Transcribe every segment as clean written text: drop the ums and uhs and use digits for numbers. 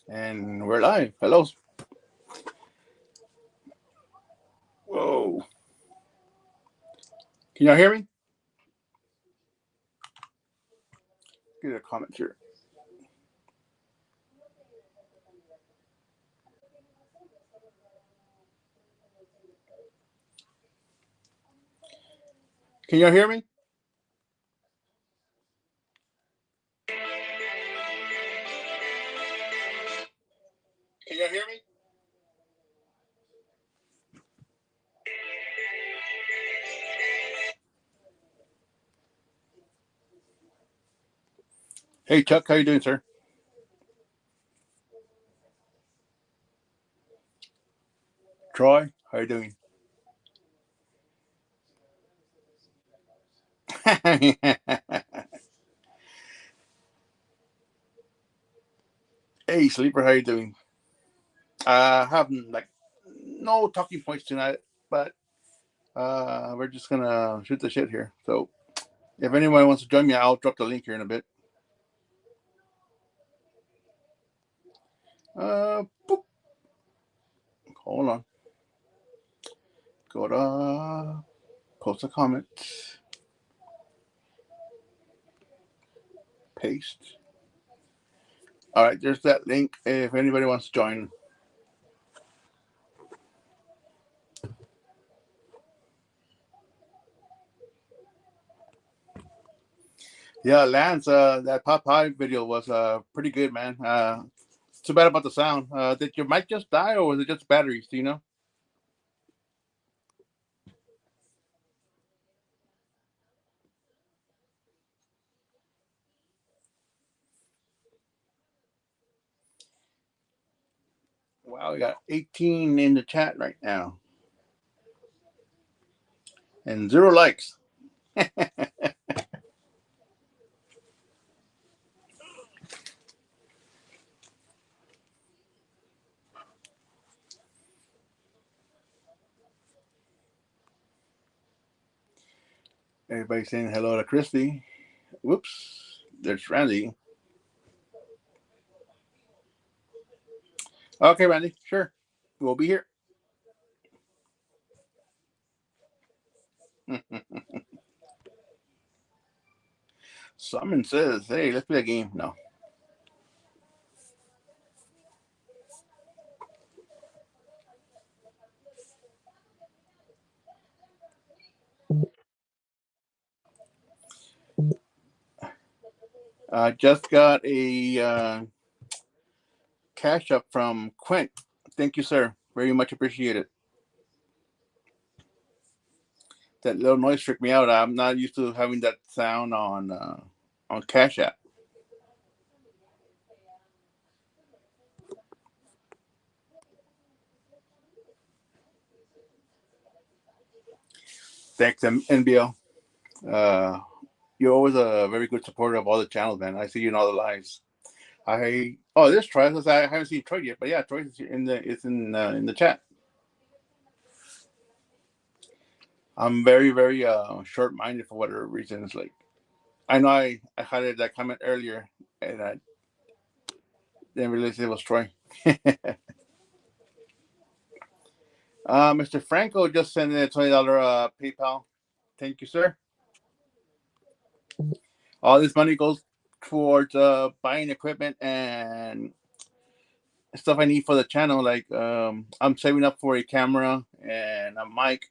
And we're live. Hello. Whoa. Can y'all hear me? Get a comment here. Can y'all hear me? Can y'all hear me? Hey Chuck, how you doing, sir? Troy, how you doing? Hey Sleeper, how you doing? Having like no talking points tonight, but we're just gonna shoot the shit here. So if anyone wants to join me, I'll drop the link here in a bit. Boop. Hold on. Go to post a comment, paste. All right, there's that link. If anybody wants to join. Yeah, Lance, that Popeye video was pretty good, man. Too bad about the sound. Did your mic just die, or was it just batteries? Do you know? Wow, we got 18 in the chat right now, and 0 likes. Everybody saying hello to Christy. Whoops, there's Randy. Okay, Randy, sure, we'll be here. Simon says, "Hey, let's play a game." No. Just got a cash up from Quint. Thank you, sir. Very much appreciated. That little noise tricked me out. I'm not used to having that sound on Cash App. Thanks, NBL. Uh, you're always a very good supporter of all the channels, man. I see you in all the lives. This Troy. I haven't seen Troy yet, but yeah, Troy is in the chat. I'm very very short minded for whatever reason. It's like I know I had that comment earlier, and I didn't realize it was Troy. Mr. Franco just sent in a $20 PayPal. Thank you, sir. All this money goes towards buying equipment and stuff I need for the channel. Like I'm saving up for a camera and a mic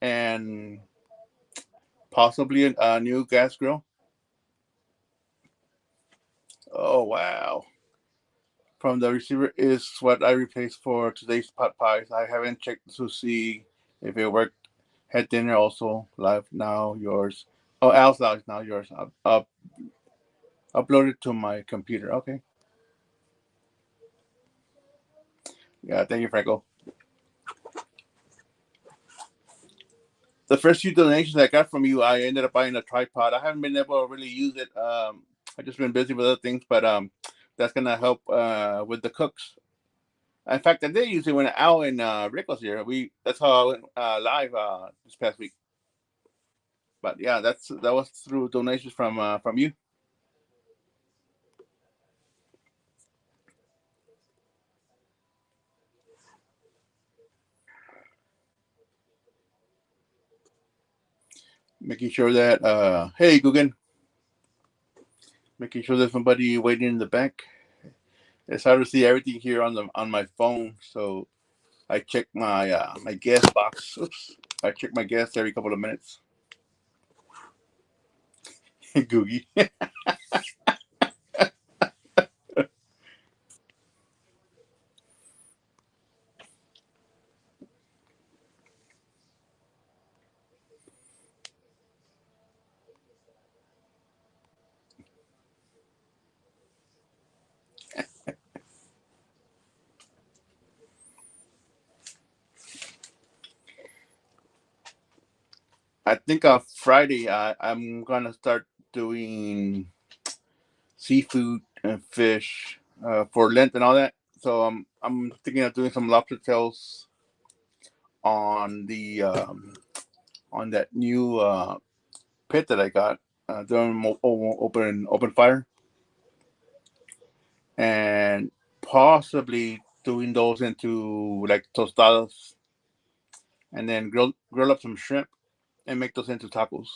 and possibly a new gas grill. Oh wow! From the receiver is what I replaced for today's pot pies. I haven't checked to see if it worked. Had dinner also live now. Yours. Oh, Al's live now. Yours. Uploaded to my computer. Okay. Yeah. Thank you, Franco. The first few donations I got from you, I ended up buying a tripod. I haven't been able to really use it. I've just been busy with other things, but that's gonna help with the cooks. In fact, I did use it when Al and Rick was here. That's how I went live this past week. But yeah, that was through donations from you. making sure that hey Guggen, making sure there's somebody waiting in the back. It's hard to see everything here on my phone, so I check my my guest box. Oops, I check my guests every couple of minutes. Googie. I think on Friday I'm gonna start doing seafood and fish for Lent and all that. So I'm thinking of doing some lobster tails on the on that new pit that I got. Doing open fire and possibly doing those into like tostadas and then grill up some shrimp and make those into tacos.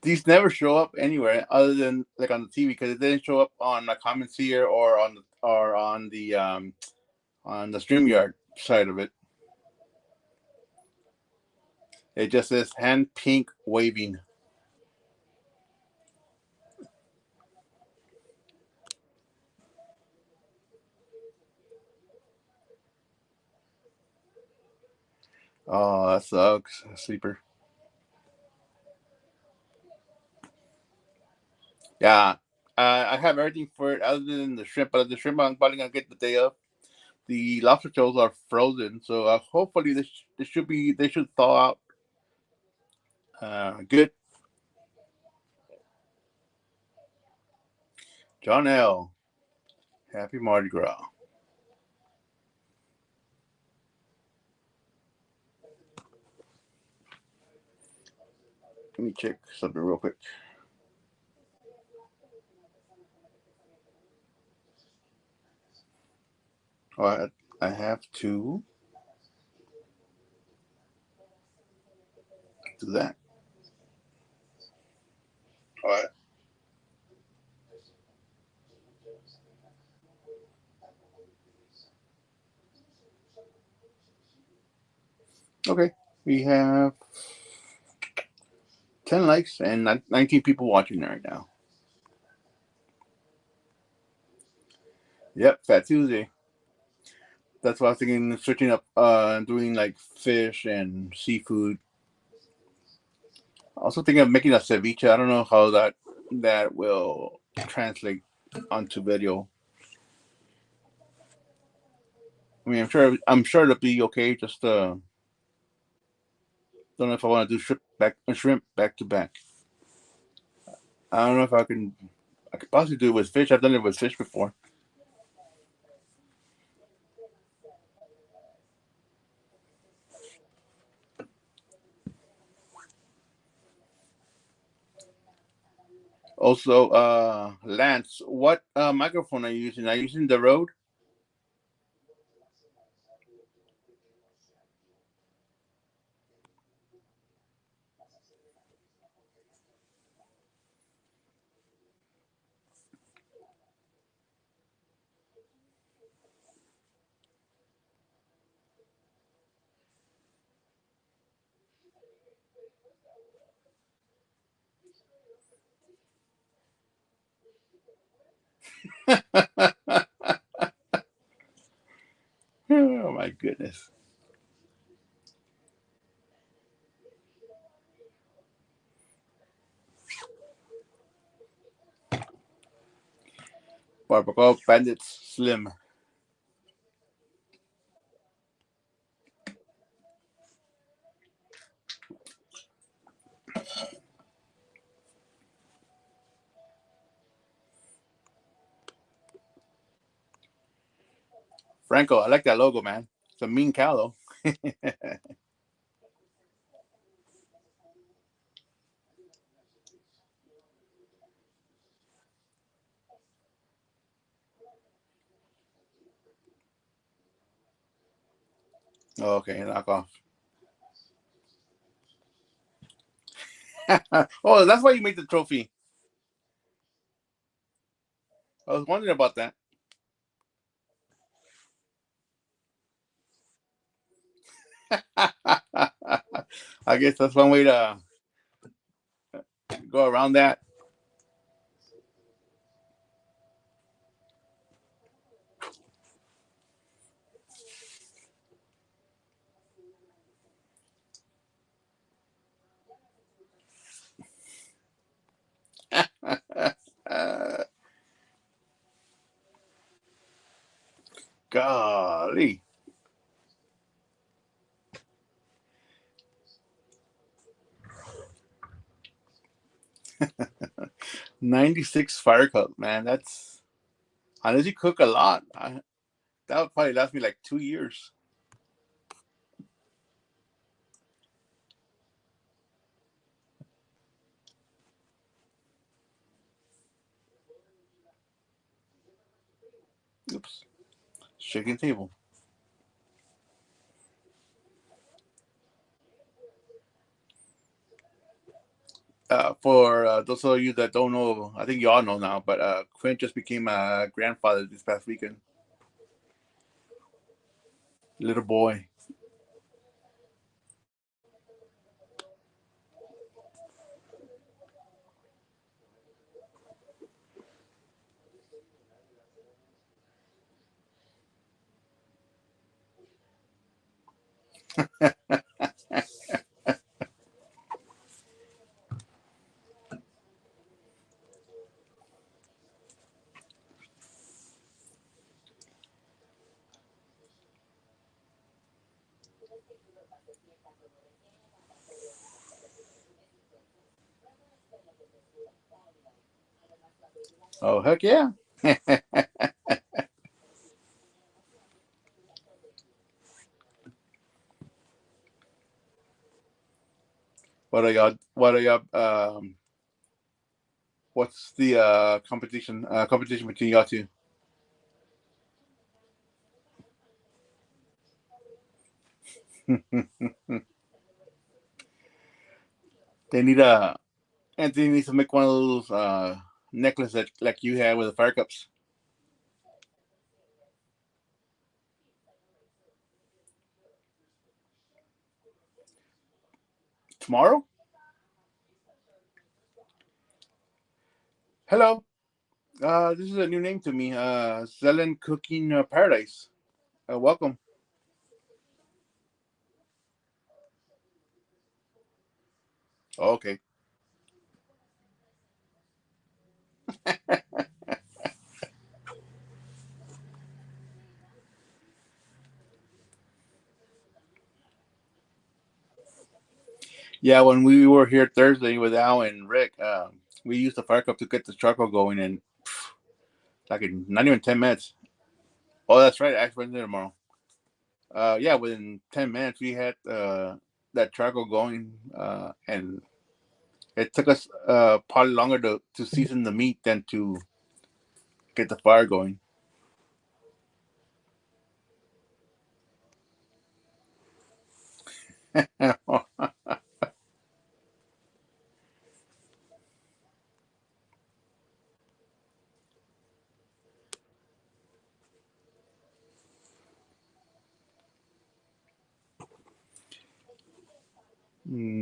These never show up anywhere other than like on the TV because it didn't show up on a comments here or on the StreamYard side of it. It just says hand pink waving. Oh, that sucks, sleeper. Yeah, I have everything for it other than the shrimp, but the shrimp I'm probably gonna get the day of. The lobster tails are frozen, so hopefully they should thaw out good. John L. Happy Mardi Gras. Let me check something real quick. All right, I have to do that. All right. Okay. We have 10 likes and 19 people watching right now. Yep, Fat Tuesday. That's why I was thinking switching up doing like fish and seafood. Also thinking of making a ceviche. I don't know how that will translate onto video. I mean, I'm sure it'll be okay. Just don't know if I want to do shrimp back to back. I don't know if I could possibly do it with fish. I've done it with fish before. Also, Lance, what microphone are you using? Are you using the Rode? Oh my goodness. Barbacoa Bandits Slim. Franco, I like that logo, man. It's a mean cow, though. Oh, okay, knock off. Oh, that's why you made the trophy. I was wondering about that. I guess that's one way to go around that. Golly. 96 fire cup, man. That's unless you cook a lot. That would probably last me like 2 years. Oops. Shaking table. For those of you that don't know, I think you all know now, but Quinn just became a grandfather this past weekend. Little boy. Oh, heck yeah. What's the competition between y'all two? They need Anthony needs to make one of those necklaces that like you had with the fire cups. Tomorrow? Hello. This is a new name to me. Zelen Cooking Paradise. Welcome. Oh, okay. Yeah, when we were here Thursday with Al and Rick, we used the fire cup to get the charcoal going, and like in not even 10 minutes. Oh, that's right. Actually, tomorrow. Yeah, within 10 minutes we had that charcoal going, and it took us probably longer to season the meat than to get the fire going.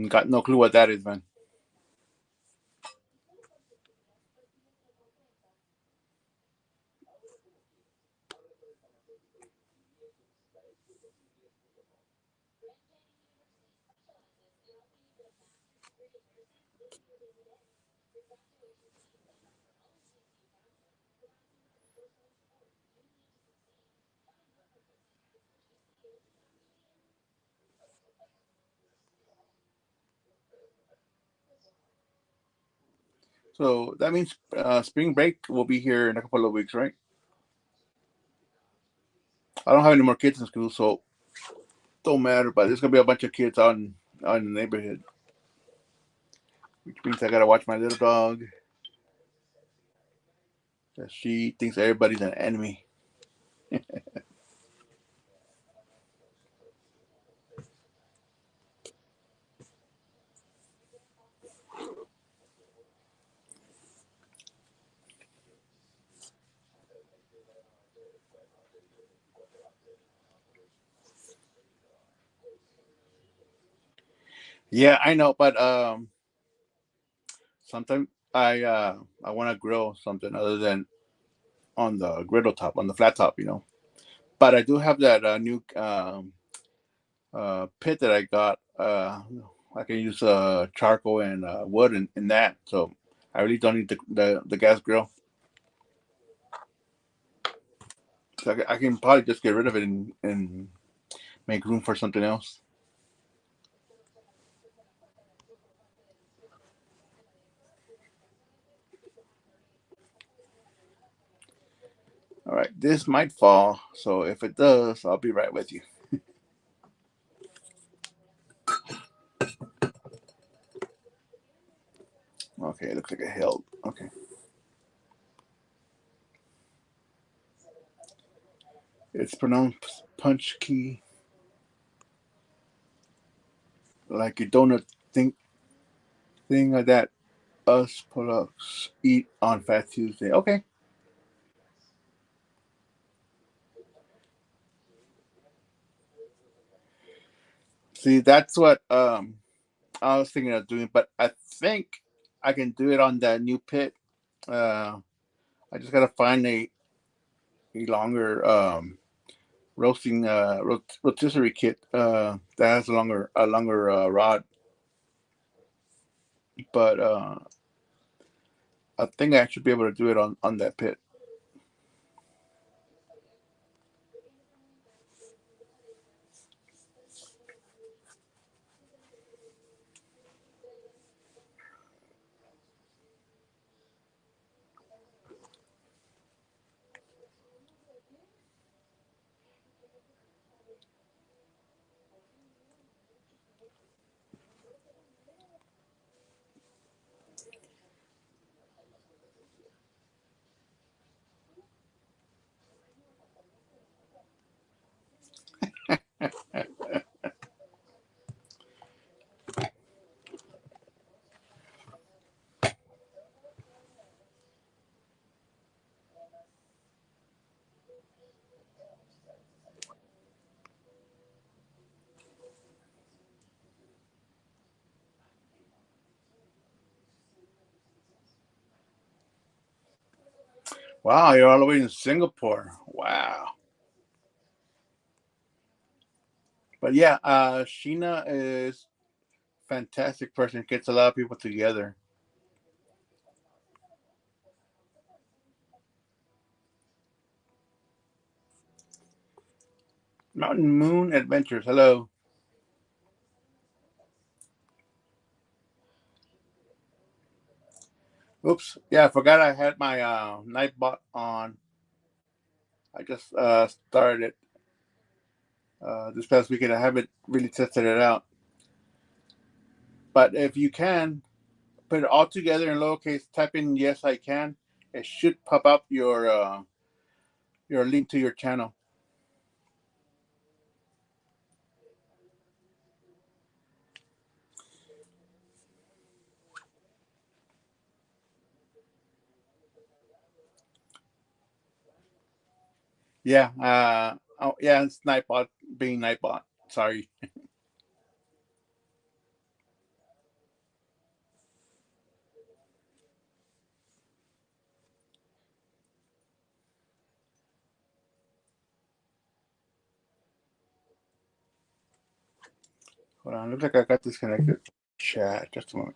Got no clue what that is, man. So that means spring break will be here in a couple of weeks, right? I don't have any more kids in school, so don't matter. But there's gonna be a bunch of kids out in the neighborhood, which means I gotta watch my little dog. She thinks everybody's an enemy. Yeah, I know, but sometimes I want to grill something other than on the griddle top, on the flat top, you know. But I do have that new pit that I got. I can use charcoal and wood in that, so I really don't need the gas grill. So I can probably just get rid of it and make room for something else. All right, this might fall, so if it does, I'll be right with you. Okay, it looks like it held. Okay. It's pronounced punch key, like a donut thing that us products eat on Fat Tuesday. Okay. See, that's what I was thinking of doing, but I think I can do it on that new pit. Uh, I just gotta find a longer roasting rotisserie kit that has a longer rod. But I think I should be able to do it on that pit. Wow, you're all the way in Singapore. Wow. But yeah, Sheena is fantastic person. Gets a lot of people together. Mountain Moon Adventures. Hello. Oops. Yeah, I forgot I had my Nightbot on. I just started it this past weekend. I haven't really tested it out. But if you can put it all together in lowercase, type in "yes I can." It should pop up your link to your channel. Yeah. Oh yeah, it's Nightbot being Nightbot. Sorry. Hold on. Looks like I got disconnected. Chat. Just a moment.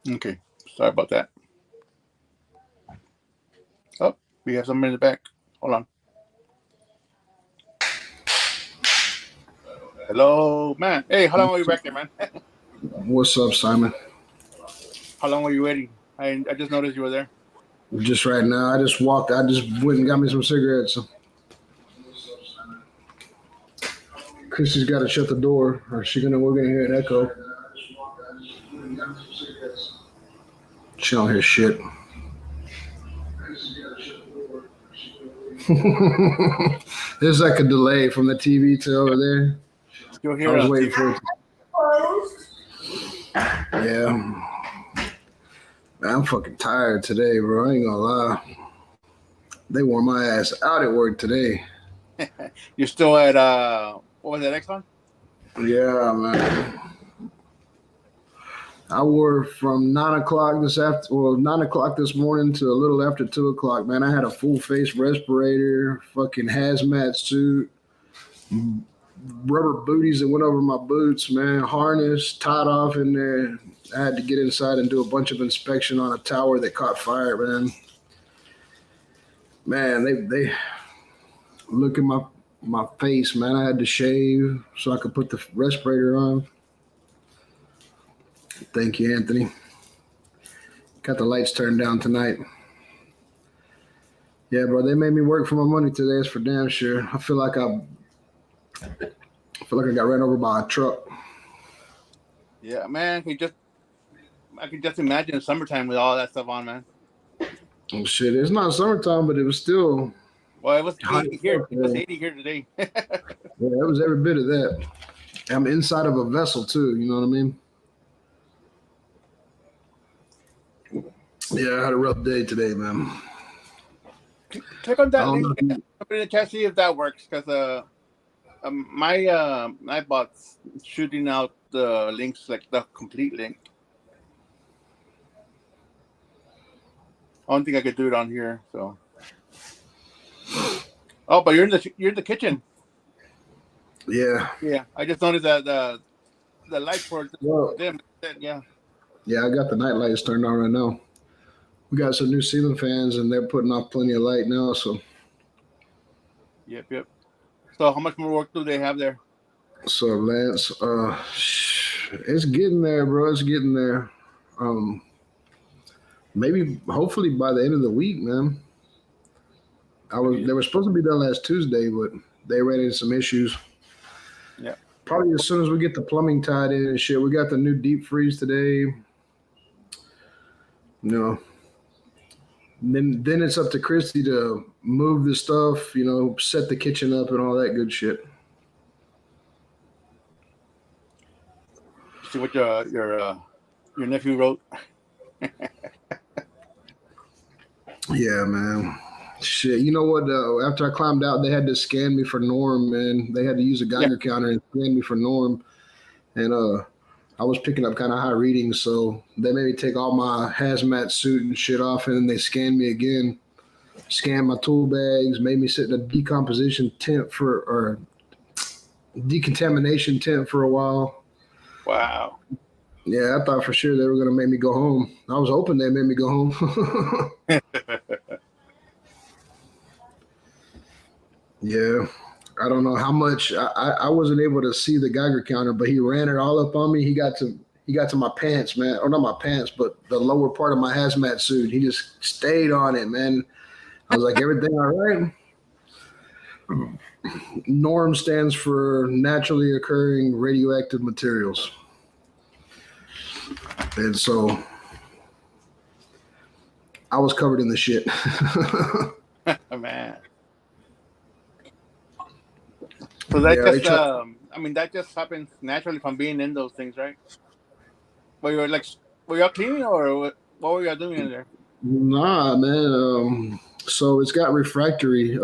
Okay. Sorry about that. Oh, we have somebody in the back. Hold on. Hello, man. Hey, how long were you back there, man? What's up, Simon? How long were you waiting? I just noticed you were there. Just right now, I just walked. I just went and got me some cigarettes. So Chrissy's got to shut the door, or we're gonna hear an echo. She don't hear shit. There's like a delay from the TV to over there. You'll I hear was us. waiting for it. Yeah. Man, I'm fucking tired today, bro. I ain't gonna lie. They wore my ass out at work today. You're still at what was that, Exxon? Yeah, man. I wore from 9 o'clock this morning to a little after 2 o'clock. Man, I had a full face respirator, fucking hazmat suit, rubber booties that went over my boots, man, harness tied off in there. I had to get inside and do a bunch of inspection on a tower that caught fire, man. Man, they look at my face, man. I had to shave so I could put the respirator on. Thank you, Anthony. Got the lights turned down tonight. Yeah, bro, they made me work for my money today. That's for damn sure. I feel like I got ran over by a truck. Yeah, man. I can just imagine summertime with all that stuff on, man. Oh shit! It's not summertime, but it was still. Well, it was hot 80 as here. fuck, It was man. 80 here today. Yeah, it was every bit of that. I'm inside of a vessel too. You know what I mean? Yeah, I had a rough day today, man. Click on I that don't know. link. Put it in the chat, see if that works. Because my bot's shooting out the links, like the complete link. I don't think I could do it on here. So. Oh, but you're in the kitchen. Yeah. Yeah, I just noticed that the lights were Well, dim. Yeah. yeah, I got the night lights turned on right now. We got some new ceiling fans, and they're putting off plenty of light now. So, Yep. So how much more work do they have there? Lance, it's getting there, bro. It's getting there. Maybe, hopefully, by the end of the week, man. They were supposed to be done last Tuesday, but they ran into some issues. Yeah. Probably as soon as we get the plumbing tied in and shit. We got the new deep freeze today. You know, then it's up to Christy to move the stuff, set the kitchen up and all that good shit. See what your nephew wrote. Yeah, man. Shit, you know what? After I climbed out, they had to scan me for Norm, man. They had to use a Geiger counter and scan me for Norm, and I was picking up kind of high readings, so they made me take all my hazmat suit and shit off, and then they scanned me again, scanned my tool bags, made me sit in a decontamination tent for a while. Wow. Yeah, I thought for sure they were gonna make me go home. I was hoping they made me go home. Yeah. I don't know how much I wasn't able to see the Geiger counter, but he ran it all up on me. He got to my pants, man. Or not my pants, but the lower part of my hazmat suit. He just stayed on it, man. I was like, everything all right? NORM stands for naturally occurring radioactive materials. And so I was covered in the shit. Man. So that that just happens naturally from being in those things, right? Were you cleaning or what were you doing in there? Nah, man. So it's got refractory.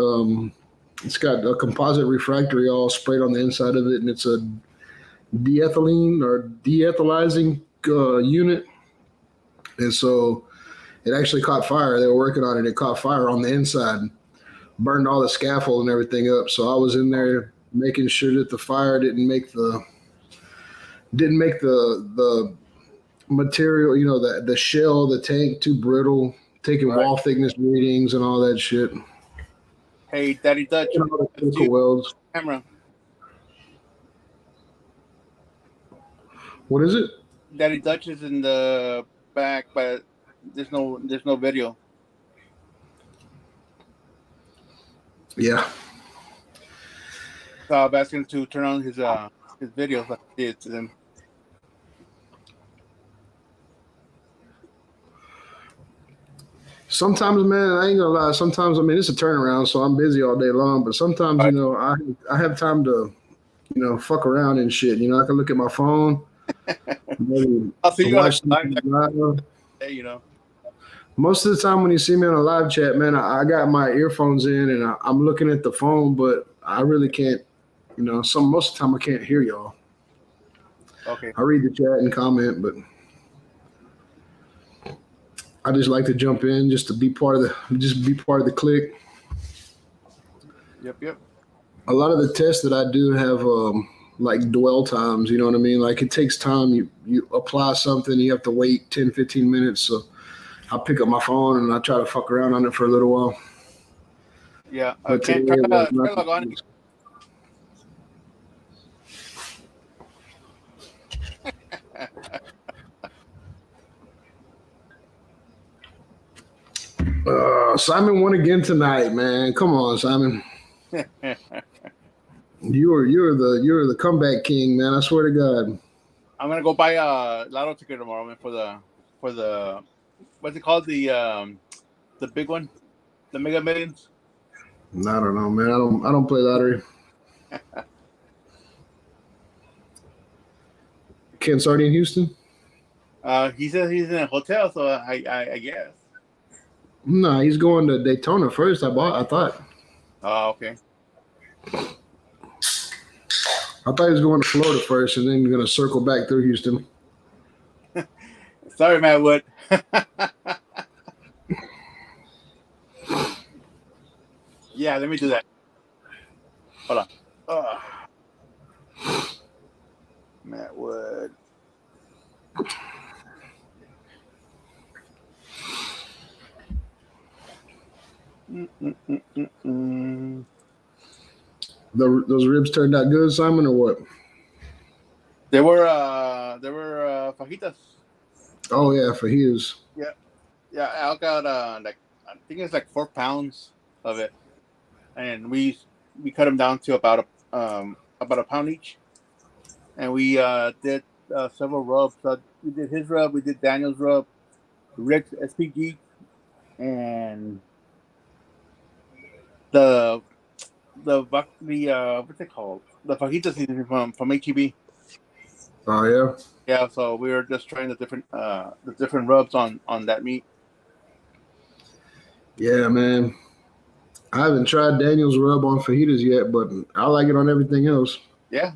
It's got a composite refractory all sprayed on the inside of it, and it's a deethylene or deethylizing unit. And so it actually caught fire. They were working on it. It caught fire on the inside, burned all the scaffold and everything up. So I was in there making sure that the fire didn't make the material, the shell, the tank too brittle, taking wall thickness readings and all that shit. Hey, Daddy Dutch, welds. camera. What is it? Daddy Dutch is in the back, but there's no video. Yeah. So I'm asking to turn on his videos. I see it to them. Sometimes, man, I ain't gonna lie. Sometimes, I mean, it's a turnaround, so I'm busy all day long. But sometimes, All you right. know, I have time to, fuck around and shit. You know, I can look at my phone, maybe I'll see you on watch a live something live. day, you know. Most of the time, when you see me on a live chat, man, I got my earphones in and I'm looking at the phone, but I really can't. Most of the time I can't hear y'all. Okay. I read the chat and comment, but I just like to jump in just to be part of the clique. Yep. A lot of the tests that I do have like dwell times, you know what I mean? Like it takes time. You apply something, you have to wait 10, 15 minutes. So I pick up my phone and I try to fuck around on it for a little while. Yeah. But today Can't try it was to log on. Simon won again tonight, man. Come on, Simon. You're the comeback king, man. I swear to God. I'm gonna go buy a lotto ticket tomorrow, man, for the what's it called, the big one, the Mega Millions. I don't know, man. I don't play lottery. Kent's already in Houston? He says he's in a hotel, so I guess. No, he's going to Daytona first. I thought. Oh, okay. I thought he was going to Florida first and then going to circle back through Houston. Sorry, Matt Wood. Yeah, let me do that. Hold on. Matt Wood. Those ribs turned out good, Simon, or what? They were fajitas. Oh yeah, for his. Yeah, Al got like, I think it's like 4 pounds of it, and we cut them down to about a pound each, and we did several rubs. We did his rub, we did Daniel's rub, Rick's SPG, and the what's it called? The fajita seasoning from HEB. Oh yeah. Yeah, so we were just trying the different rubs on that meat. Yeah, man. I haven't tried Daniel's rub on fajitas yet, but I like it on everything else. Yeah,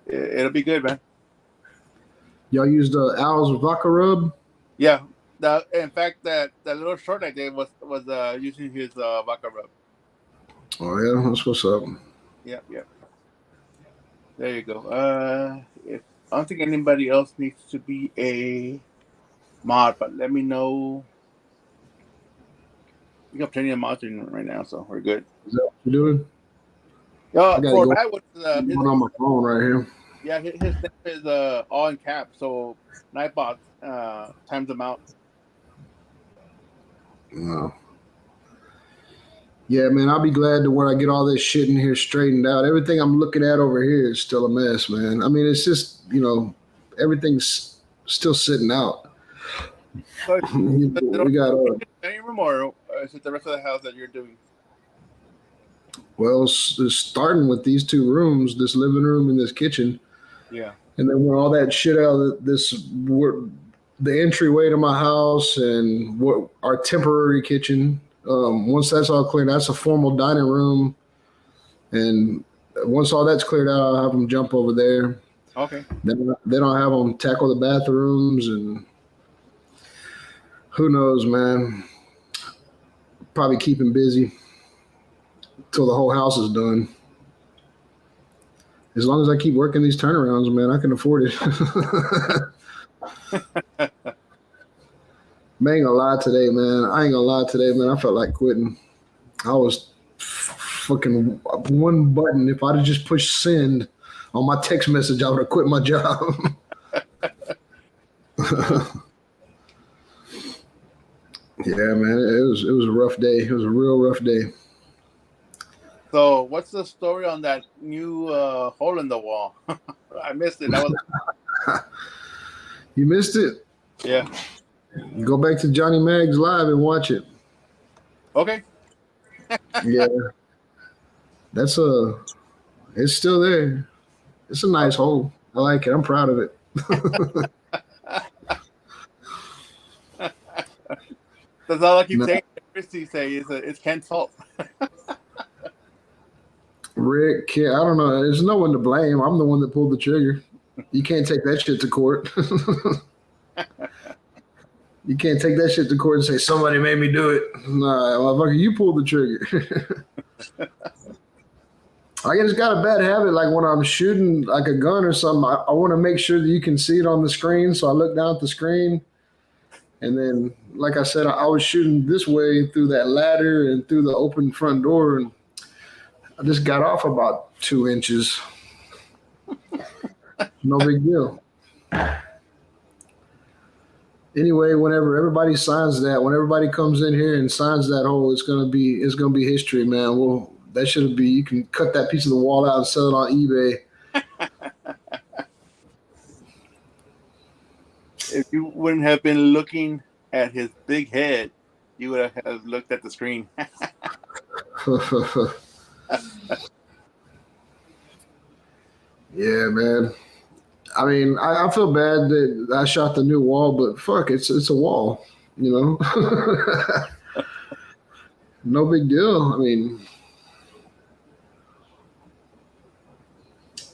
it'll be good, man. Y'all used Al's vodka rub? Yeah, in fact that little short I did was using his vodka rub. Oh yeah, that's what's up. Yep. There you go. If I don't think anybody else needs to be a mod, but let me know. We got plenty of mods in right now, so we're good. Is that what you're doing? Yeah, I gotta for go. Matt was I'm on my phone right here. yeah, his name is all in caps, so Nightbot times them out. No. Yeah, man, I'll be glad to when I get all this shit in here straightened out. Everything I'm looking at over here is still a mess, man. I mean, it's just, everything's still sitting out. So, We got any room, or is it the rest of the house that you're doing? well, it's starting with these two rooms, this living room and this kitchen. Yeah. And then when all that shit out of the entryway to my house and what our temporary kitchen, once that's all cleared, that's a formal dining room. And once all that's cleared out, I'll have them jump over there. Okay. Then I'll have them tackle the bathrooms, and who knows, man. Probably keep him busy till the whole house is done. As long as I keep working these turnarounds, man, I can afford it. Man, I ain't gonna lie today, man. I felt like quitting. I was fucking one button. If I'd have just pushed send on my text message, I would have quit my job. Yeah, man, it was a rough day. It was a real rough day. So, what's the story on that new hole in the wall? I missed it. You missed it? Yeah. Go back to Johnny Mag's live and watch it. Okay. Yeah, that's it's still there. It's a nice hole. I like it. I'm proud of it. That's all I keep No, saying. Christy say is it's Kent's fault. Rick, I don't know. There's no one to blame. I'm the one that pulled the trigger. You can't take that shit to court. You can't take that shit to court and say somebody made me do it. Nah, motherfucker, you pulled the trigger. I just got a bad habit. Like when I'm shooting like a gun or something, I want to make sure that you can see it on the screen. So I look down at the screen, and then, like I said, I was shooting this way through that ladder and through the open front door, and I just got off about 2 inches. No big deal. Anyway, whenever everybody signs that, when everybody comes in here and signs that hole, it's gonna be history, man. Well, that should be. You can cut that piece of the wall out and sell it on eBay. If you wouldn't have been looking at his big head, you would have looked at the screen. Yeah, man. I mean, I feel bad that I shot the new wall, but fuck, it's a wall, you know. No big deal. I mean,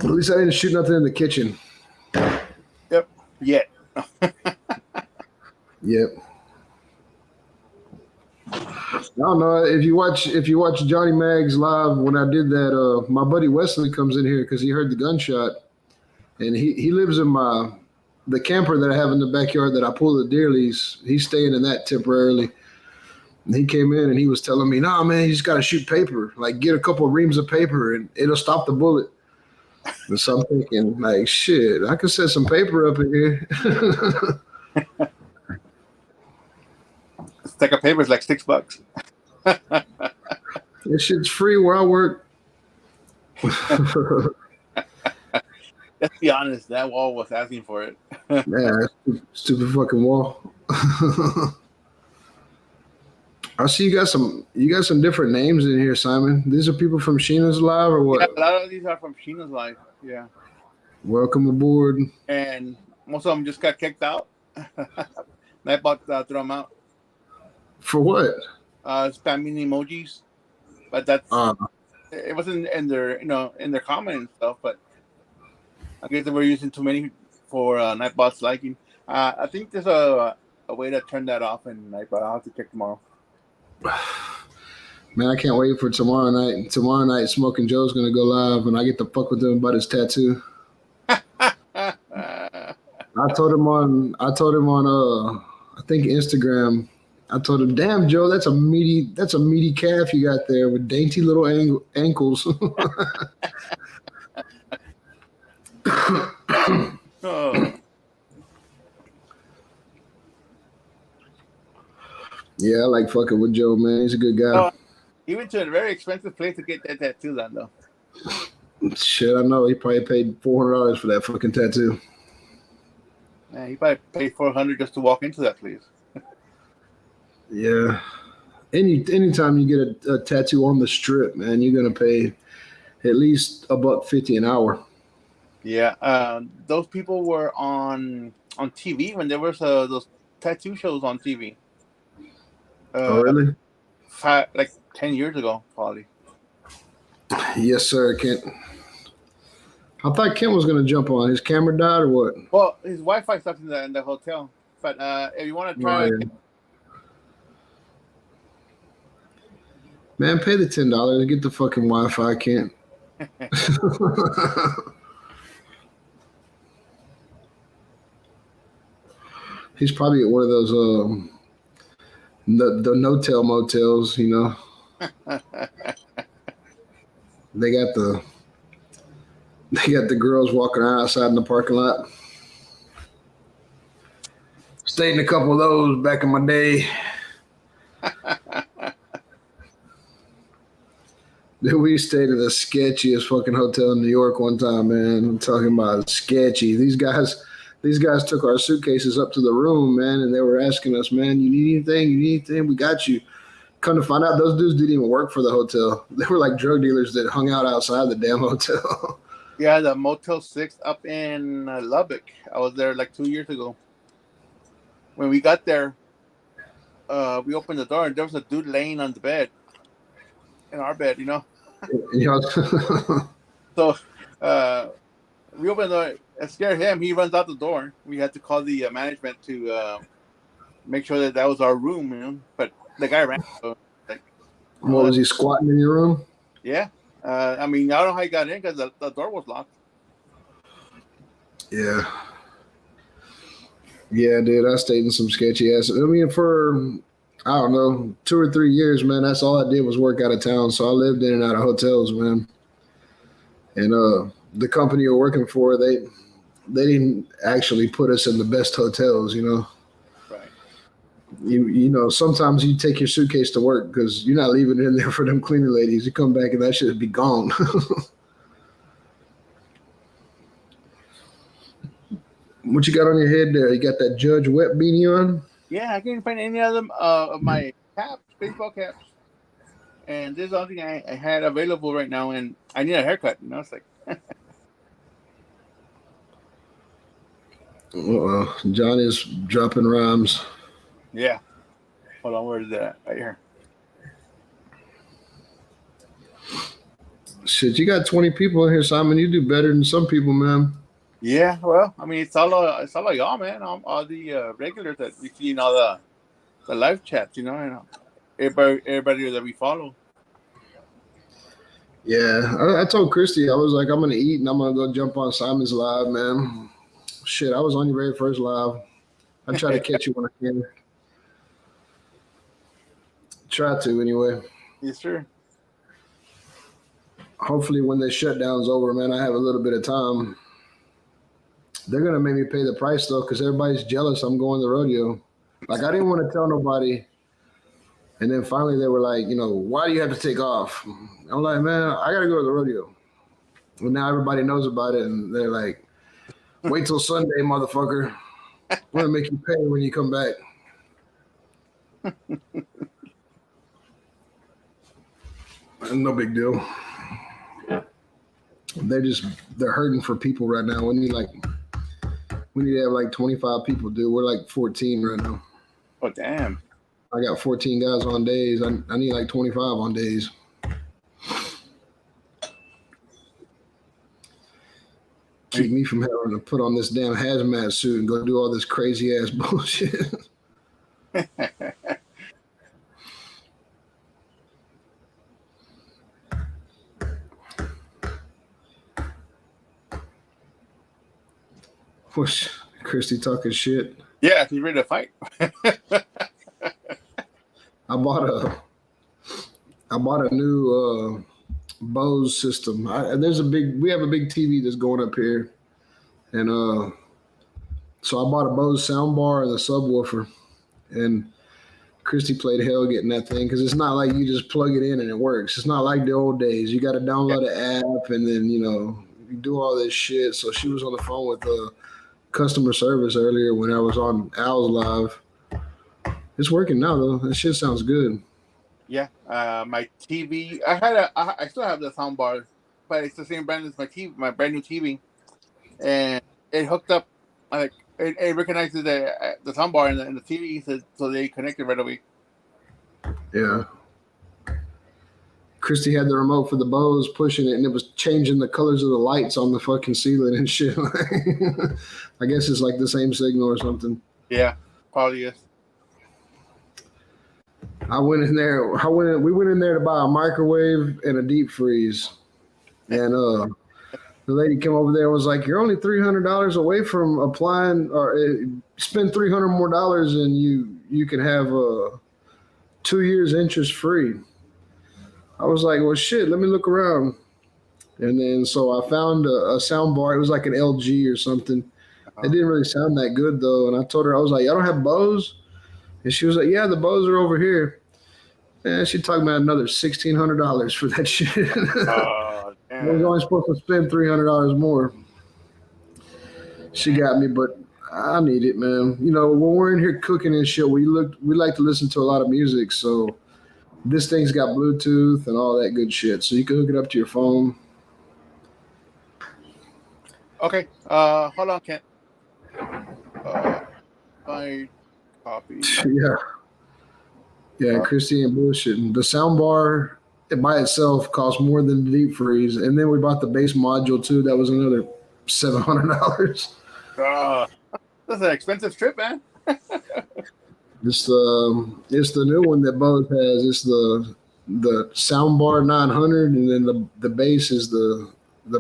at least I didn't shoot nothing in the kitchen. Yep. Yeah. Yep. I don't know if you watch Johnny Mag's live when I did that. My buddy Wesley comes in here because he heard the gunshot, and he lives in the camper that I have in the backyard that I pull the deer lease. He's staying in that temporarily. And he came in and he was telling me, "Nah, man, you just got to shoot paper. Like get a couple of reams of paper and it'll stop the bullet." And so I'm thinking, like, shit, I could set some paper up in here. Stack of paper is like $6. This shit's free where I work. Let's be honest, that wall was asking for it. Yeah, stupid fucking wall. I see you got some different names in here, Simon. These are people from Sheena's Live or what? Yeah, a lot of these are from Sheena's Live. Yeah. Welcome aboard. And most of them just got kicked out. Nightbot threw them out. For what? Spamming emojis. But that's it wasn't in their in their comment and stuff, but I guess they were using too many for Nightbot's liking. I think there's a way to turn that off in Nightbot. I'll have to check tomorrow. Man, I can't wait for tomorrow night. Tomorrow night, Smoking Joe's gonna go live, and I get to fuck with him about his tattoo. I told him on I think Instagram. I told him, "Damn, Joe, that's a meaty calf you got there with dainty little ankles." Oh. Yeah, I like fucking with Joe, man. He's a good guy. He went to a very expensive place to get that tattoo done, though. Shit, I know. He probably paid $400 for that fucking tattoo. Yeah, he probably paid $400 just to walk into that place. Yeah. Anytime you get a tattoo on the strip, man, you're gonna pay at least $150 an hour. Yeah, those people were on TV when there was those tattoo shows on TV. Oh, really? Like 10 years ago, probably. Yes, sir, Kent. I thought Kent was going to jump on. His camera died or what? Well, his Wi-Fi stuff in the hotel. But if you want to try... yeah. Man, pay the $10 and get the fucking Wi-Fi, Kent. He's probably at one of those the no-tell motels, you know. They got the girls walking around outside in the parking lot. Stayed in a couple of those back in my day. Dude, we stayed at the sketchiest fucking hotel in New York one time, man. I'm talking about sketchy. These guys took our suitcases up to the room, man, and they were asking us, man, you need anything? We got you. Come to find out, those dudes didn't even work for the hotel. They were like drug dealers that hung out outside the damn hotel. Yeah, the Motel 6 up in Lubbock. I was there like 2 years ago. When we got there, we opened the door and there was a dude laying on the bed, in our bed, you know. So we opened the door. It scared him. He runs out the door. We had to call the management to make sure that was our room, you know. But the guy ran. So, like, what was he squatting in your room? Yeah. I mean, I don't know how he got in because the door was locked. Yeah. Yeah, dude, I stayed in some sketchy ass. I mean, for, I don't know, 2 or 3 years, man, that's all I did was work out of town. So I lived in and out of hotels, man. And the company you're working for, they didn't actually put us in the best hotels, you know. Right. You know, sometimes you take your suitcase to work because you're not leaving it in there for them cleaning ladies. You come back and that shit be gone. What you got on your head there? You got that Judge Wet beanie on? Yeah, I can't find any of them of my caps, baseball caps. And this is the only thing I had available right now, and I need a haircut. You know, it's like. John is dropping rhymes. Yeah. Hold on, where is that? Right here. Shit, you got 20 people in here, Simon. You do better than some people, man. Yeah, well, I mean, it's all y'all, man. All the regulars that we see in all the live chats, you know, everybody that we follow. Yeah, I told Christy, I was like, I'm gonna eat and I'm gonna go jump on Simon's live, man. Shit, I was on your very first live. I try to catch you when I can. Try to anyway. Yes, sir. Hopefully, when this shutdown's over, man, I have a little bit of time. They're gonna make me pay the price though, because everybody's jealous. I'm going to the rodeo. Like I didn't want to tell nobody, and then finally they were like, you know, why do you have to take off? I'm like, man, I gotta go to the rodeo. And now everybody knows about it, and they're like, wait till Sunday, motherfucker. We're gonna make you pay when you come back. No big deal. They're hurting for people right now. We need to have like 25 people, dude. We're like 14 right now. Oh, damn. I got 14 guys on days. I need like 25 on days. Keep me from having to put on this damn hazmat suit and go do all this crazy ass bullshit. Whoosh, Christy talking shit. Yeah, he's ready to fight. I bought a new Bose system. We have a big TV that's going up here, and so I bought a Bose soundbar and a subwoofer, and Christy played hell getting that thing because it's not like you just plug it in and it works. It's not like the old days. You got to download an app and then you do all this shit. So she was on the phone with customer service earlier when I was on Al's live. It's working now though. That shit sounds good. Yeah, my TV. I still have the sound bar, but it's the same brand as my TV, my brand new TV, and it hooked up. Like it recognizes the sound bar and the TV, so they connected right away. Yeah. Christy had the remote for the Bose pushing it, and it was changing the colors of the lights on the fucking ceiling and shit. I guess it's like the same signal or something. Yeah, probably is. We went in there to buy a microwave and a deep freeze. And the lady came over there and was like, you're only $300 away from applying or spend $300 more and you can have 2 years interest free. I was like, well, shit, let me look around. And then so I found a sound bar. It was like an LG or something. It didn't really sound that good though. And I told her, I was like, y'all don't have Bose? And she was like, yeah, the Bose are over here. And she talking about another $1,600 for that shit. Oh, damn. I was only supposed to spend $300 more. She got me, but I need it, man. You know, when we're in here cooking and shit, we like to listen to a lot of music. So This thing's got Bluetooth and all that good shit, so you can hook it up to your phone. Okay. Hold on, Kent. My copy. Yeah. Yeah, Christy ain't bullshitting. The sound bar by itself costs more than the deep freeze, and then we bought the base module too. That was another $700. That's an expensive trip, man. It's the new one that Bose has. It's the soundbar 900, and then the bass is the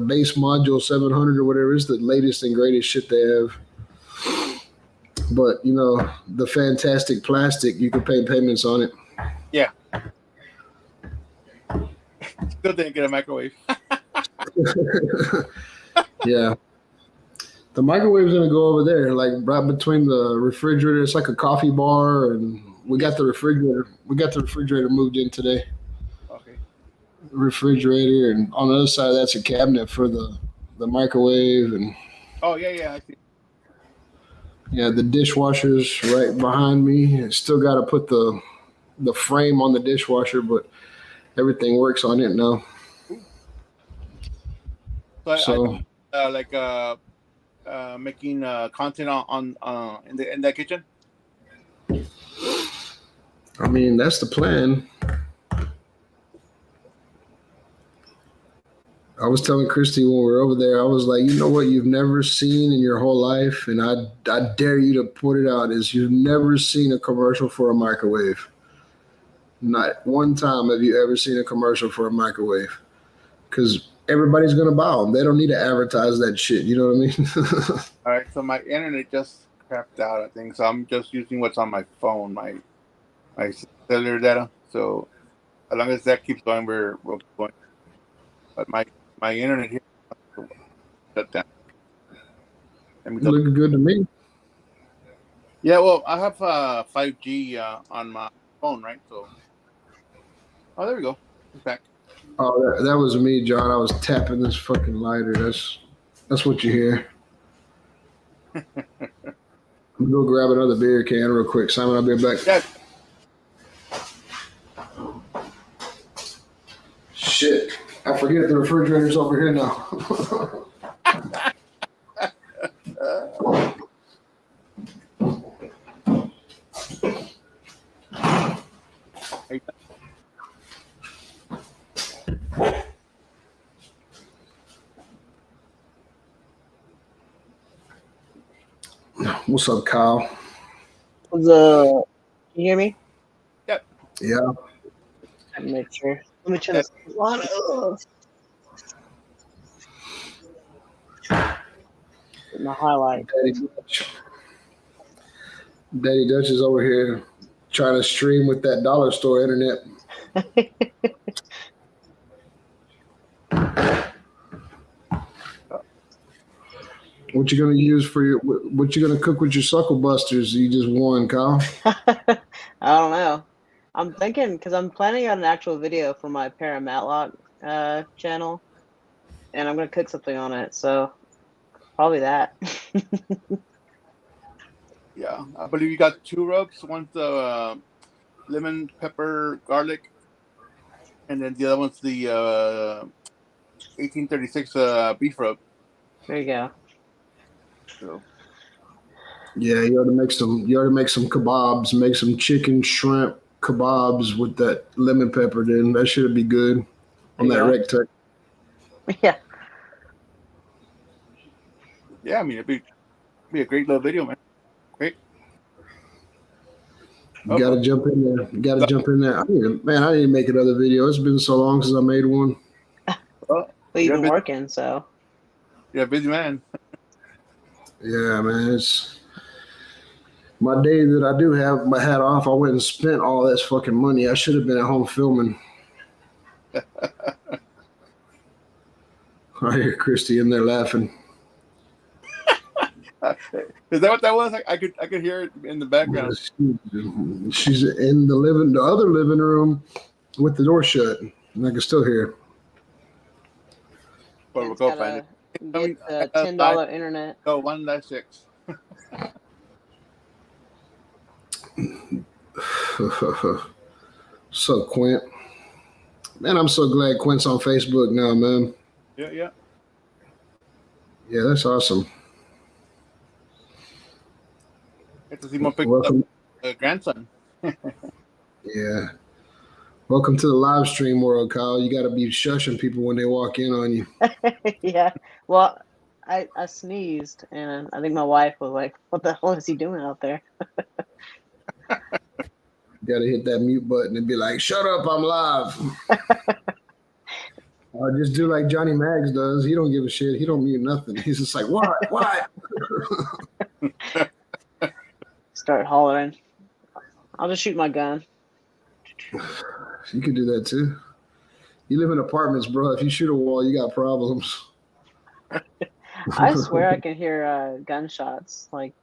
bass module 700 or whatever. It's the latest and greatest shit they have. But you know, the fantastic plastic, you can pay payments on it. Yeah. Still didn't get a microwave. Yeah. The microwave's gonna go over there, like right between the refrigerator. It's like a coffee bar, and we got the refrigerator. We got the refrigerator moved in today. Okay. Refrigerator, and on the other side, that's a cabinet for the microwave, and Oh yeah, I see. yeah, the dishwasher's right behind me. Still got to put the frame on the dishwasher, but everything works on it now. So making content on in that kitchen. I mean, that's the plan. I was telling Christy when we were over there, I was like, you know what you've never seen in your whole life, and I dare you to put it out, is you've never seen a commercial for a microwave. Not one time have you ever seen a commercial for a microwave, because everybody's going to buy them. They don't need to advertise that shit. You know what I mean? All right, so my internet just crapped out, I think. So I'm just using what's on my phone, my cellular data. So as long as that keeps going, we're going. But my internet here shut down. Looking good to me. Yeah, well, I have 5G on my phone, right? So, oh, there we go. It's back. Oh, that was me, John. I was tapping this fucking lighter. That's what you hear. I'm gonna go grab another beer can real quick. Simon, I'll be back. Yeah. Shit. I forget the refrigerator's over here now. What's up, Kyle? Can you hear me? Yep. Yeah. Let me make sure. Let me turn this on. My highlight. Daddy Dutch is over here trying to stream with that dollar store internet. What you gonna use for your? What you gonna cook with your suckle busters? You just won, Kyle. I don't know. I'm thinking because I'm planning on an actual video for my Para Matlock channel, and I'm gonna cook something on it. So probably that. Yeah, I believe you got 2 rubs. One's the lemon, pepper, garlic, and then the other one's the 1836 beef rub. There you go. So. Yeah, you ought to make some. You ought to make some kebabs. Make some chicken shrimp kebabs with that lemon pepper. Then that should be good on that rectangle. Yeah. Yeah, I mean it'd be a great little video, man. Great. You gotta jump in there. You gotta jump in there. I need to make another video. It's been so long since I made one. Well, you've been working, so. Yeah, busy man. Yeah, man. It's my day that I do have my hat off. I went and spent all this fucking money. I should have been at home filming. I hear Christy in there laughing. Is that what that was? I could hear it in the background. She's in the other living room with the door shut, and I can still hear her. But we'll go find it. Get $10 internet. Oh, 196. What's up, Quint? Man, I'm so glad Quint's on Facebook now, man. Yeah. Yeah, that's awesome. Get to see more pictures Welcome. of grandson. Yeah. Welcome to the live stream world, Kyle. You got to be shushing people when they walk in on you. Yeah. Well, I sneezed, and I think my wife was like, "What the hell is he doing out there?" You got to hit that mute button and be like, "Shut up, I'm live." Or just do like Johnny Mags does. He don't give a shit. He don't mute nothing. He's just like, "What? What?" Start hollering. I'll just shoot my gun. You can do that too. You live in apartments, bro. If you shoot a wall, you got problems. I swear I can hear gunshots like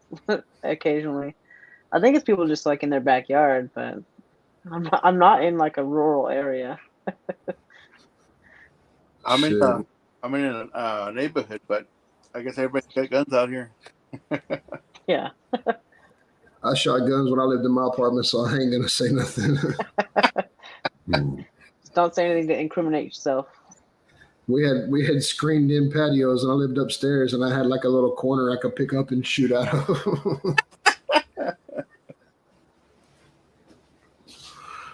occasionally. I think it's people just like in their backyard, but I'm not in like a rural area. I'm in Shit. a neighborhood, but I guess everybody's got guns out here. Yeah. I shot guns when I lived in my apartment, so I ain't gonna say nothing. Just don't say anything to incriminate yourself. We had screened in patios, and I lived upstairs, and I had like a little corner I could pick up and shoot out of.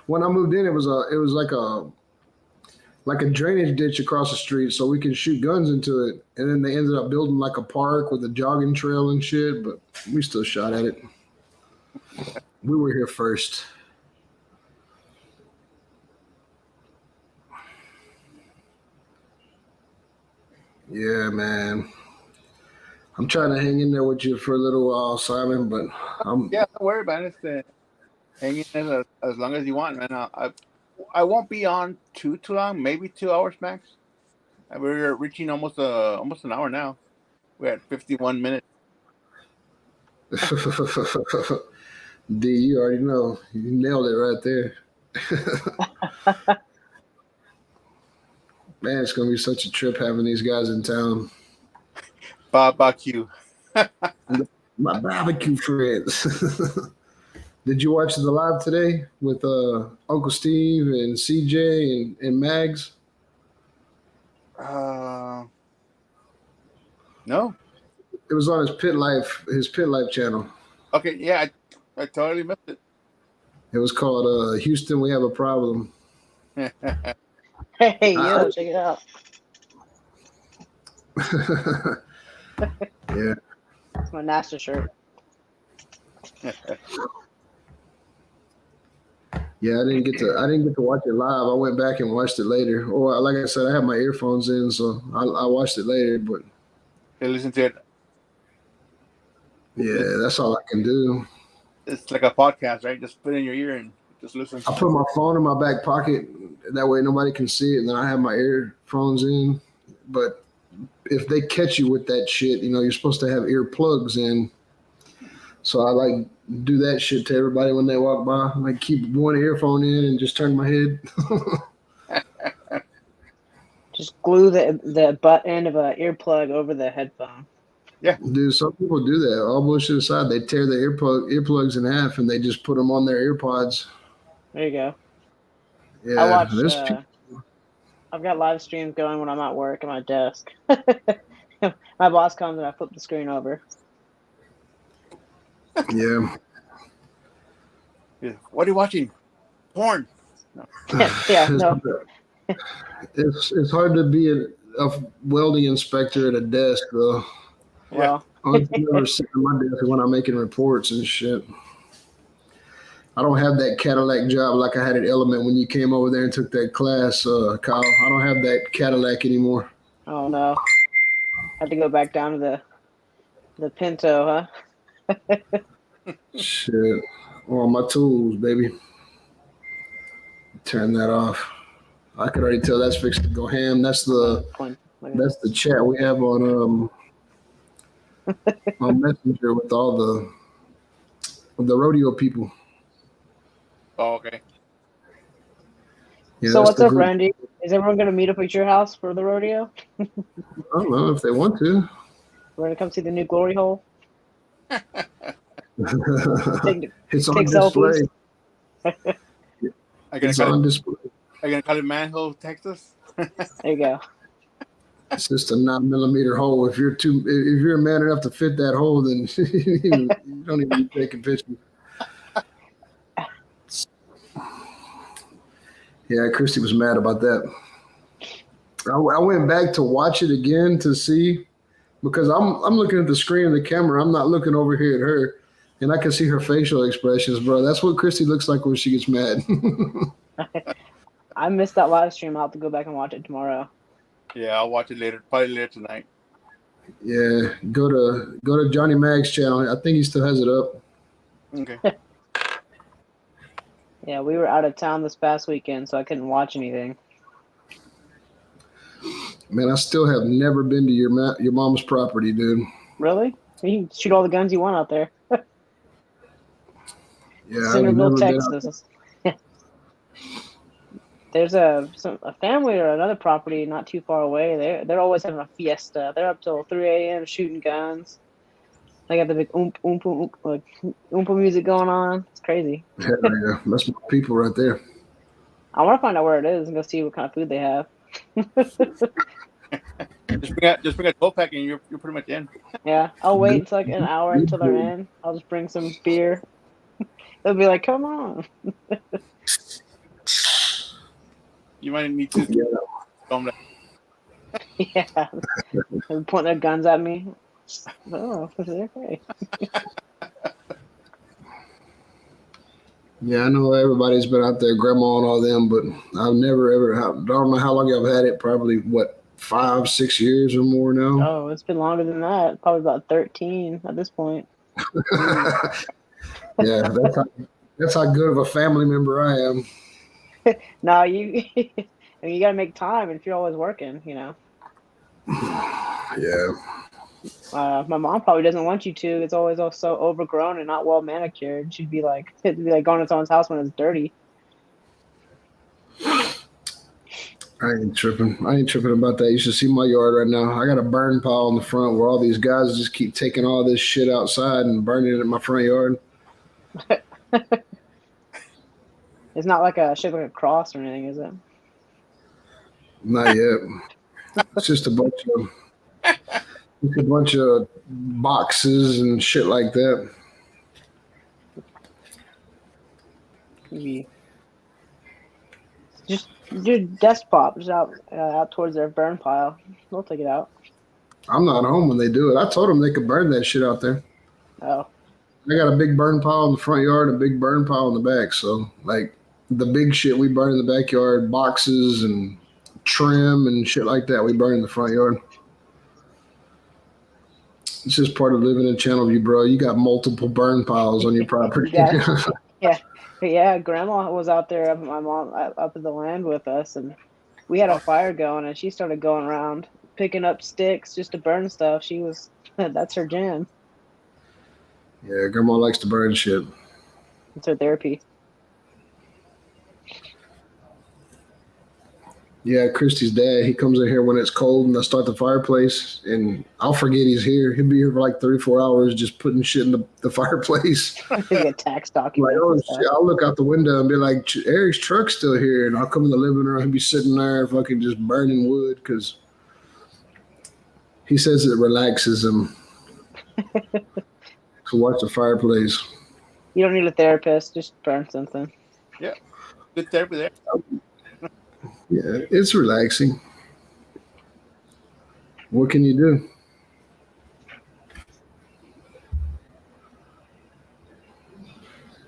When I moved in, it was like a drainage ditch across the street, so we could shoot guns into it. And then they ended up building like a park with a jogging trail and shit, but we still shot at it. We were here first. Yeah, man. I'm trying to hang in there with you for a little while, Simon, but Yeah, don't worry about it. Hang in there as long as you want, man. I won't be on too long, maybe 2 hours max. We're reaching almost an hour now. We're at 51 minutes. D, you already know. You nailed it right there. Man, it's gonna be such a trip having these guys in town. Barbecue. My barbecue friends. Did you watch the live today with Uncle Steve and CJ and Mags? No. It was on his Pit Life channel. Okay, yeah, I totally missed it. It was called Houston, We Have a Problem. Hey, yo, check it out. Yeah. It's my NASA shirt. Yeah, I didn't get to watch it live. I went back and watched it later. Or like I said, I have my earphones in, so I watched it later. But Hey, listen to it. yeah, that's all I can do. It's like a podcast, right? Just put it in your ear and just listen. I put my phone in my back pocket. That way nobody can see it. And then I have my earphones in. But if they catch you with that shit, you're supposed to have earplugs in. So I like do that shit to everybody when they walk by. Like keep one earphone in and just turn my head. Just glue the butt end of an earplug over the headphone. Yeah. Dude, some people do that. All bullshit aside, they tear the earplugs in half and they just put them on their earpods. There you go. Yeah, I watch. I've got live streams going when I'm at work at my desk. My boss comes and I flip the screen over. Yeah. What are you watching? Porn. No. Yeah, no. It's hard to be a welding inspector at a desk, though. Well, I'm never sitting at my desk when I'm making reports and shit. I don't have that Cadillac job like I had at Element when you came over there and took that class, Kyle. I don't have that Cadillac anymore. Oh no. Had to go back down to the Pinto, huh? Shit. Oh, my tools, baby. Turn that off. I could already tell that's fixed to go ham. That's the chat we have on Messenger with all the rodeo people. Oh, okay. Yeah, So what's up, group. Randy? Is everyone going to meet up at your house for the rodeo? I don't know if they want to. We're going to come see the new glory hole. It's on Take display. I gonna It's call on it. display. I gonna call it Manhole, Texas. There you go. It's just a 9 millimeter hole. If you're man enough to fit that hole, then you don't even be taking pictures. Yeah, Christy was mad about that. I went back to watch it again to see because I'm looking at the screen of the camera. I'm not looking over here at her, and I can see her facial expressions, bro. That's what Christy looks like when she gets mad. I missed that live stream. I'll have to go back and watch it tomorrow. Yeah, I'll watch it later. Probably later tonight. Yeah, go to Johnny Mag's channel. I think he still has it up. Okay. Yeah, we were out of town this past weekend, so I couldn't watch anything. Man, I still have never been to your mom's property, dude. Really? You can shoot all the guns you want out there. Yeah, I've Centerville, never been out. Texas. There's a family or another property not too far away. They're always having a fiesta. They're up till 3 a.m. shooting guns. They got the big oompa music going on. It's crazy. Yeah, that's my people right there. I want to find out where it is and go see what kind of food they have. Just bring a 12-pack and you're pretty much in. Yeah, I'll wait until like an hour until they're in. I'll just bring some beer. They'll be like, "Come on." You might need to. Yeah, they're pointing their guns at me. Oh, okay. Yeah, I know everybody's been out there, grandma and all them, but I've never ever. I don't know how long I've had it. Probably 5-6 years or more now. Oh, it's been longer than that. Probably about 13 at this point. Yeah, that's how good of a family member I am. No, you gotta make time, and if you're always working, Yeah. My mom probably doesn't want you to. It's always so overgrown and not well manicured. She'd be like, it'd be like going to someone's house when it's dirty. I ain't tripping about that. You should see my yard right now. I got a burn pile in the front where all these guys just keep taking all this shit outside and burning it in my front yard. It's not like shaped like a cross or anything, is it? Not yet. It's just a bunch of boxes and shit like that. Maybe just do desktop just out towards their burn pile. They'll take it out. I'm not home when they do it. I told them they could burn that shit out there. Oh. I got a big burn pile in the front yard and a big burn pile in the back. So, like, the big shit we burn in the backyard, boxes and trim and shit like that, we burn in the front yard. It's just part of living in Channelview, bro. You got multiple burn piles on your property. Yeah. Grandma was out there up at my mom up at the land with us, and we had a fire going, and she started going around picking up sticks just to burn stuff. That's her jam. Yeah, Grandma likes to burn shit. It's her therapy. Yeah, Christy's dad, he comes in here when it's cold and I start the fireplace and I'll forget he's here. He'll be here for like 3-4 hours just putting shit in the fireplace. Get tax documents. Like, oh shit, I'll look out the window and be like, Eric's truck's still here. And I'll come in the living room and be sitting there fucking just burning wood because he says it relaxes him to watch the fireplace. You don't need a therapist, just burn something. Yeah, good therapy there. Yeah, it's relaxing. What can you do?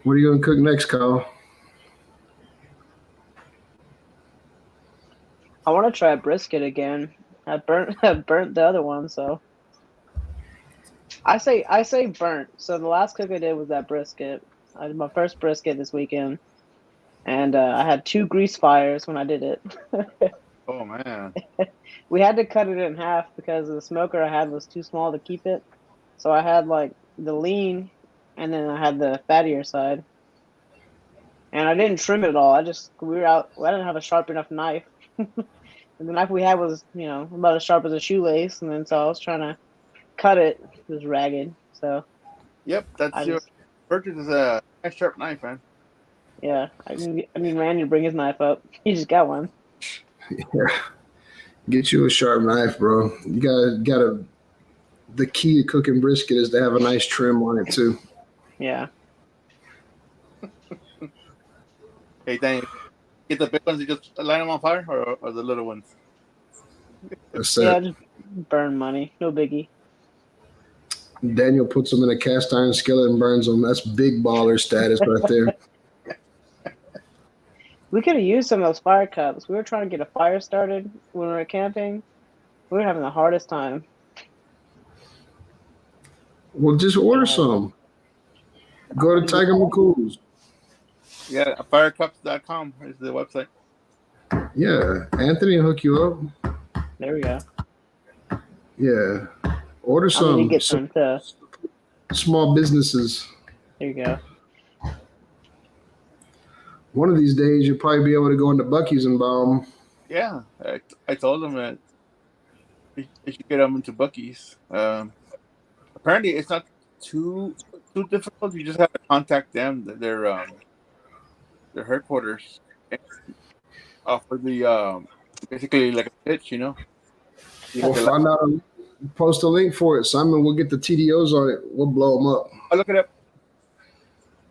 What are you going to cook next, Kyle? I want to try brisket again. I burnt the other one, so I say burnt. So the last cook I did was that brisket. I did my first brisket this weekend, and I had 2 grease fires when I did it. Oh man. We had to cut it in half because the smoker I had was too small to keep it. So I had like the lean, and then I had the fattier side. And I didn't trim it at all. I didn't have a sharp enough knife. And the knife we had was, about as sharp as a shoelace. And then so I was trying to cut it. It was ragged. So Yep, purchase is a nice sharp knife, man. Yeah, I mean, Randy, bring his knife up. He just got one. Yeah. Get you a sharp knife, bro. You gotta. The key to cooking brisket is to have a nice trim on it too. Yeah. Hey, Danny, get the big ones and just light them on fire, or the little ones? That's Yeah, it. just burn money. No biggie. Daniel puts them in a cast iron skillet and burns them. That's big baller status right there. We could have used some of those fire cups. We were trying to get a fire started when we were camping. We were having the hardest time. Well, just order some. Go to Tiger McCool's. Yeah, firecups.com is the website. Yeah, Anthony will hook you up. There we go. Yeah, order I need to some. get some too. Small businesses. There you go. One of these days, you'll probably be able to go into Buc-ee's and buy them. Yeah, I told them that they should get them into Buc-ee's. Apparently, it's not too difficult. You just have to contact them, their headquarters, and offer the basically like a pitch, you know. We'll find out. Post a link for it, Simon. We'll get the TDOs on it. We'll blow them up. I'll look it up.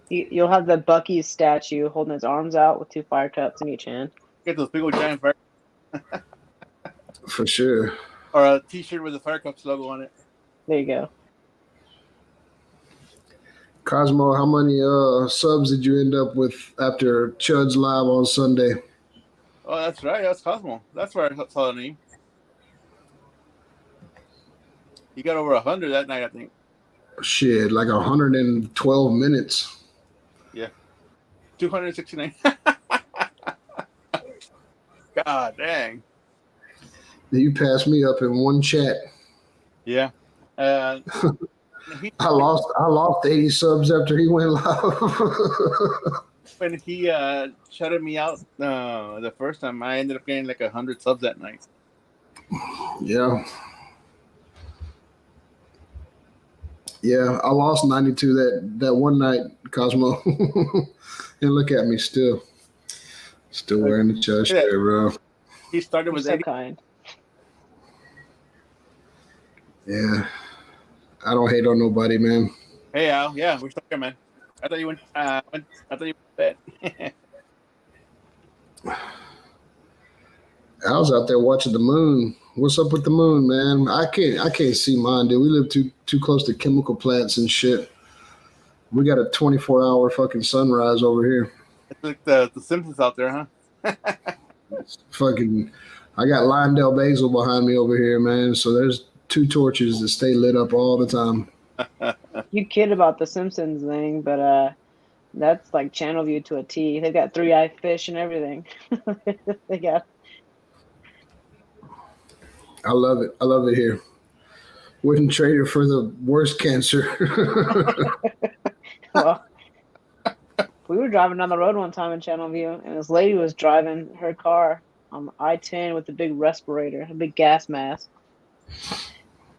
You'll have the Buc-ee's statue holding his arms out with 2 fire cups in each hand. Get those big old giant fire, For sure. or a T-shirt with the Fire Cups logo on it. There you go. Cosmo, how many subs did you end up with after Chud's live on Sunday? Oh, that's right. That's Cosmo. That's where I saw the name. He got over 100 that night, I think. Shit, like 112 minutes. 269. God dang. You passed me up in one chat. Yeah. I lost 80 subs after he went live. When he shouted me out the first time, I ended up getting like 100 subs that night. Yeah. Yeah, I lost 92 that one night, Cosmo. And look at me still wearing the Chud shirt, bro. He started You're with so 80. kind. Yeah. I don't hate on nobody, man. Hey Al, yeah, we're stuck here, man. I thought you went. I thought you went to bed. Al's out there watching the moon. What's up with the moon, man? I can't see mine, dude. We live too close to chemical plants and shit. We got a 24-hour fucking sunrise over here. It's like the Simpsons out there, huh? Fucking, I got Lindell Basil behind me over here, man. So there's 2 torches that stay lit up all the time. You kid about the Simpsons thing, but that's like Channel View to a T. They've got 3-eye fish and everything. They got. I love it. I love it here. Wouldn't trade it for the worst cancer. Well, we were driving down the road one time in Channel View, and this lady was driving her car on I-10 with a big respirator, a big gas mask.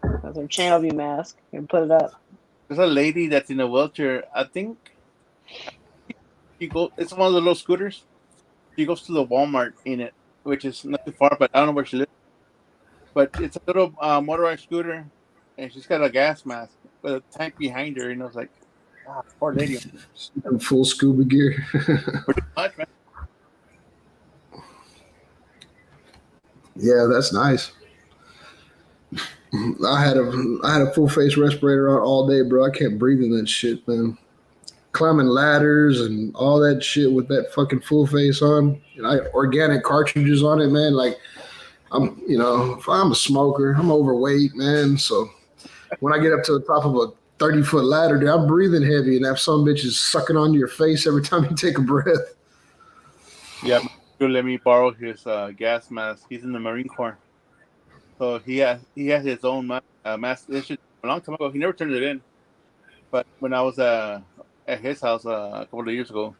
That's her Channel View mask. And put it up. There's a lady that's in a wheelchair. I think it's one of the little scooters. She goes to the Walmart in it, which is not too far, but I don't know where she lives. But it's a little motorized scooter, and she's got a gas mask with a tank behind her. And I was like, poor lady. Full scuba gear. Pretty much, man. Yeah, that's nice. I had a full face respirator on all day, bro. I can't breathe in that shit, man. Climbing ladders and all that shit with that fucking full face on. And I organic cartridges on it, man. Like I'm a smoker. I'm overweight, man. So when I get up to the top of a 30-foot ladder, dude, I'm breathing heavy, and that some bitch is sucking onto your face every time you take a breath. Yeah, let me borrow his gas mask. He's in the Marine Corps. So he has his own mask. This shit a long time ago. He never turned it in. But when I was at his house a couple of years ago,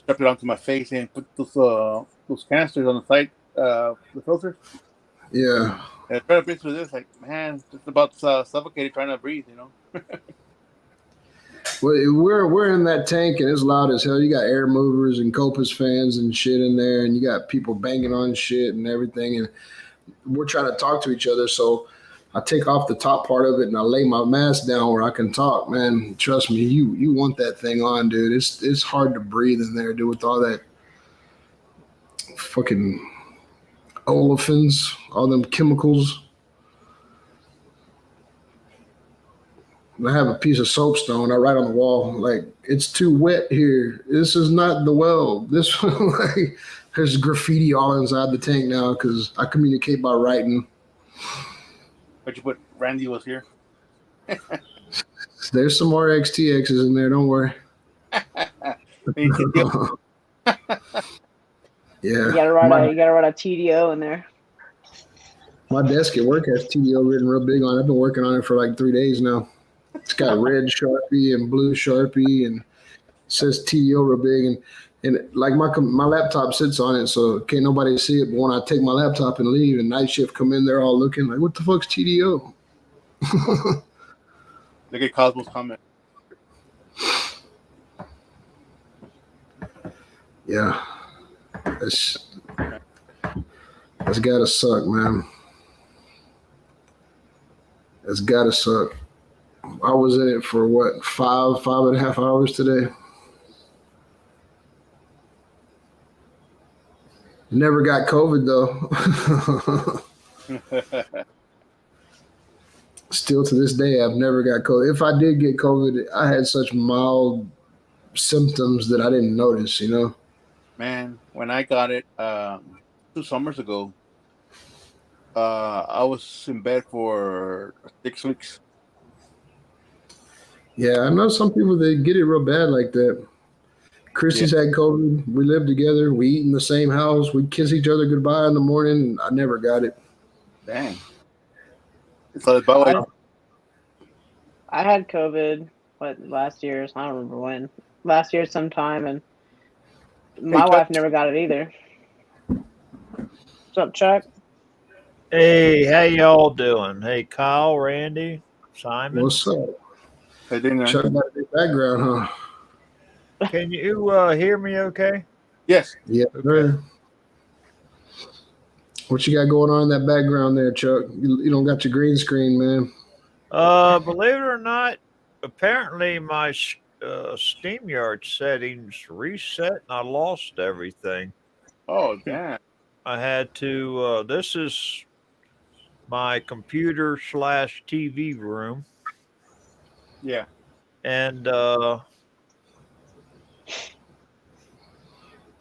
strapped it onto my face and put those canisters on the side, the filters. Yeah. And I tried to breathe through this, like, man, just about suffocated trying to breathe, you know. Well, we're in that tank and it's loud as hell. You got air movers and Copas fans and shit in there, and you got people banging on shit and everything. And we're trying to talk to each other. So I take off the top part of it and I lay my mask down where I can talk. Man, trust me, you want that thing on, dude. It's hard to breathe in there, dude, with all that fucking olefins, all them chemicals. I have a piece of soapstone I write on the wall, like, it's too wet here. This is not the well. This like, there's graffiti all inside the tank now because I communicate by writing. But you put Randy was here. There's some more XTXs in there, don't worry. You Yeah. gotta write a TDO in there. My desk at work has TDO written real big on it. I've been working on it for like 3 days now. It's got red Sharpie and blue Sharpie, and it says TDO real big. And like my laptop sits on it, so can't nobody see it. But when I take my laptop and leave, and night shift come in, they're all looking like, "What the fuck's TDO?" Look at Cosmo's comment. Yeah, that's gotta suck, man. That's gotta suck. I was in it for what, 5.5 hours today. Never got COVID though. Still to this day, I've never got COVID. If I did get COVID, I had such mild symptoms that I didn't notice, you know? Man, when I got it 2 summers ago, I was in bed for 6 weeks. Yeah, I know some people that get it real bad like that. Christy's had COVID. We lived together. We eat in the same house. We kiss each other goodbye in the morning. I never got it. Dang. So, by the way, I had COVID last year. I don't remember when. Last year sometime, and my wife never got it either. What's up, Chuck? Hey, how y'all doing? Hey, Kyle, Randy, Simon. What's up? I didn't. Chuck got a big background, huh? Can you hear me okay? Yes. Yeah. Okay. What you got going on in that background there, Chuck? You don't got your green screen, man. Believe it or not, apparently my SteamYard settings reset and I lost everything. Oh, damn. I had to, this is my computer / TV room. Yeah. And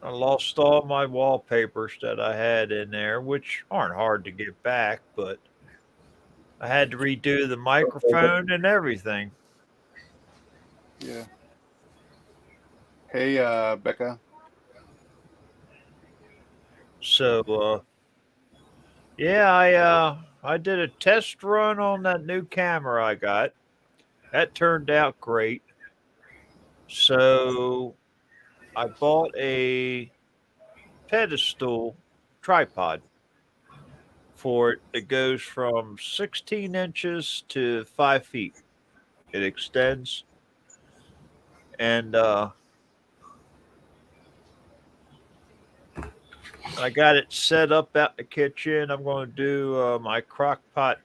I lost all my wallpapers that I had in there, which aren't hard to get back, but I had to redo the microphone and everything. Yeah. Hey, Becca. So, yeah, I did a test run on that new camera I got. That turned out great. So I bought a pedestal tripod for it. It goes from 16 inches to 5 feet. It extends. And I got it set up out in the kitchen. I'm going to do my crock pot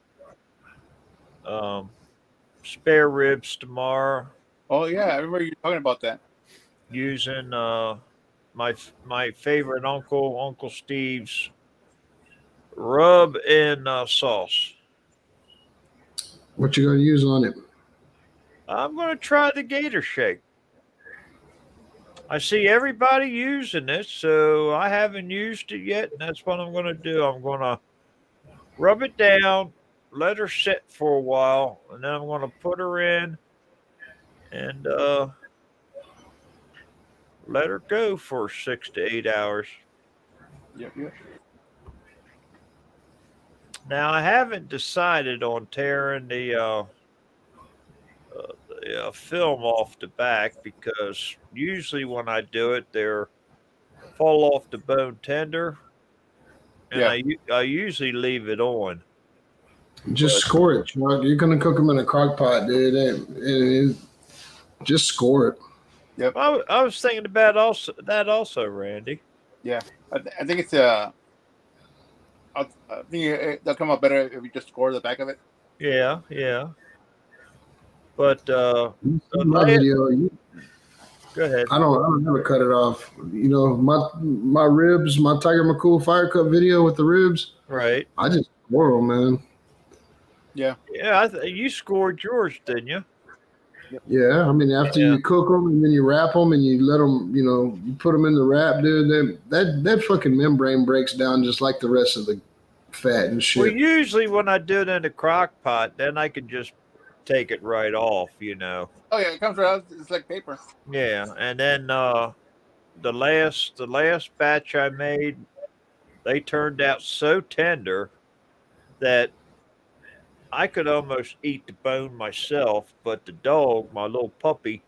spare ribs tomorrow. Oh, yeah. I remember you talking about that. Using my favorite Uncle Steve's rub and sauce. What you gonna use on it? I'm going to try the Gator Shake. I see everybody using it, so I haven't used it yet, and that's what I'm going to do. I'm going to rub it down, let her sit for a while, and then I'm going to put her in and let her go for 6 to 8 hours. Yep. Now, I haven't decided on tearing the film off the back because usually when I do it, they're fall off the bone tender, and I usually leave it on. Just score it, Chuck. You're gonna cook them in a crock pot, dude. Just score it. I was thinking about also, Randy. Yeah, I think it's I think they'll come out better if you just score the back of it. Yeah, yeah. But My video, go ahead. I don't never cut it off. You know, my ribs, my Tiger McCool Fire Cup video with the ribs. Right. I just score them, man. Yeah. Yeah, you scored yours, didn't you? Yeah, I mean, after you cook them and then you wrap them and you let them, you know, you put them in the wrap, dude. That fucking membrane breaks down just like the rest of the fat and shit. Well, usually when I do it in the crock pot, then I can just take it right off, you know. Oh yeah, it comes right out. It's like paper. Yeah, and then the last batch I made, they turned out so tender that I could almost eat the bone myself, but the dog, my little puppy,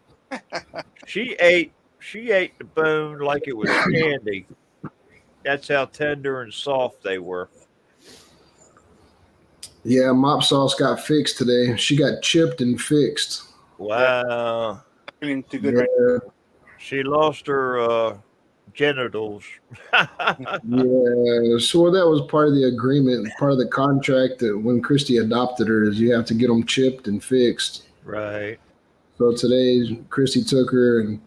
she ate the bone like it was candy. That's how tender and soft they were. Yeah, mop sauce got fixed today. She got chipped and fixed. Wow. Feeling too good Yeah, right She lost her genitals. yeah. So that was part of the agreement, part of the contract that when Christy adopted her is you have to get them chipped and fixed. Right. So today Christy took her and